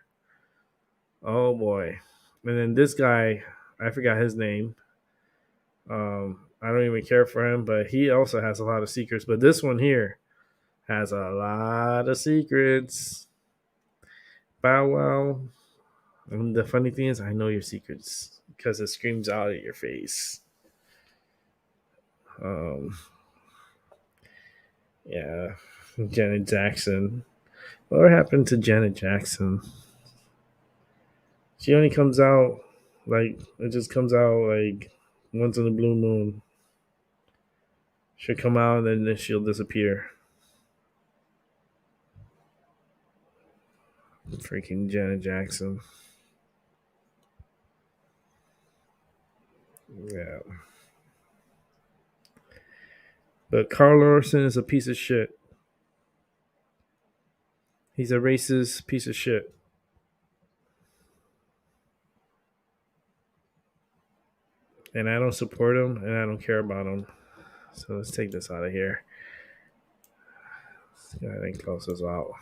Oh boy. And then this guy, I forgot his name. I don't even care for him, but he also has a lot of secrets. But this one here has a lot of secrets. Bow Wow. And the funny thing is, I know your secrets because it screams out at your face. Um, yeah, Janet Jackson. What happened to Janet Jackson? She only comes out it just comes out like once in a blue moon. She'll come out and then she'll disappear. Freaking Janet Jackson. Yeah. But Carl Lorson is a piece of shit. He's a racist piece of shit. And I don't support him and I don't care about him. So let's take this out of here. Let's go ahead and close this out.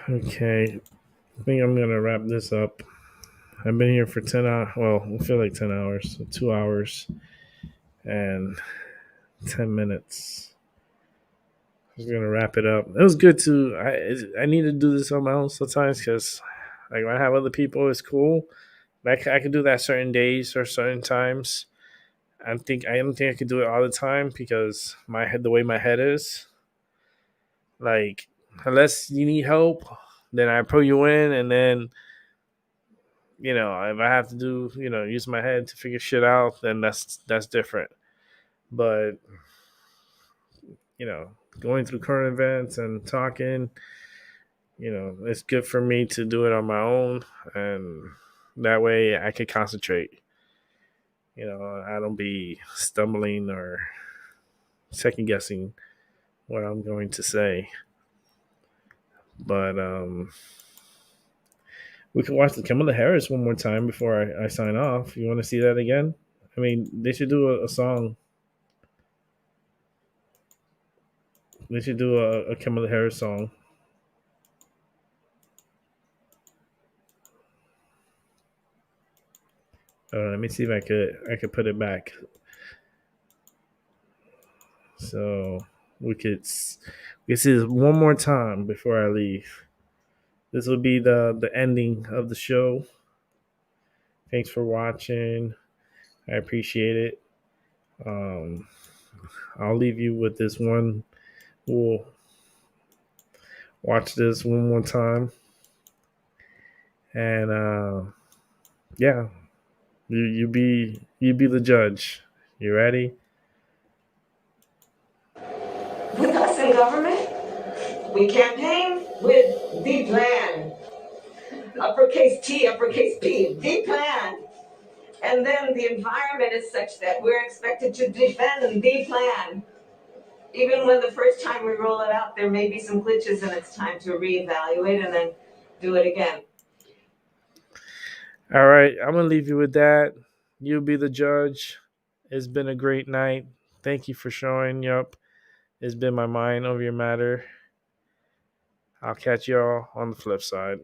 Okay. I think I'm going to wrap this up. I've been here for 10 hours. Well, I feel like 10 hours. 2 hours and 10 minutes. I'm just going to wrap it up. It was good to... I need to do this on my own sometimes because like when I have other people, it's cool. Like I can do that certain days or certain times. I don't think I could do it all the time because the way my head is. Like unless you need help, then I pull you in, and then if I have to do use my head to figure shit out, then that's different. But going through current events and talking, it's good for me to do it on my own, and that way I can concentrate. I don't be stumbling or second guessing what I'm going to say. But we could watch the Kamala Harris one more time before I sign off. You want to see that again? I mean, they should do a song. They should do a Kamala Harris song. Let me see if I could put it back. So we could see this one more time before I leave. This will be the ending of the show. Thanks for watching. I appreciate it. I'll leave you with this one. We'll watch this one more time. And yeah, you be the judge. You ready? With us in government, we campaign with the plan. Uppercase T, uppercase P, the plan. And then the environment is such that we're expected to defend the plan. Even when the first time we roll it out, there may be some glitches and it's time to reevaluate and then do it again. All right, I'm going to leave you with that. You be the judge. It's been a great night. Thank you for showing up. It's been my mind over your matter. I'll catch y'all on the flip side.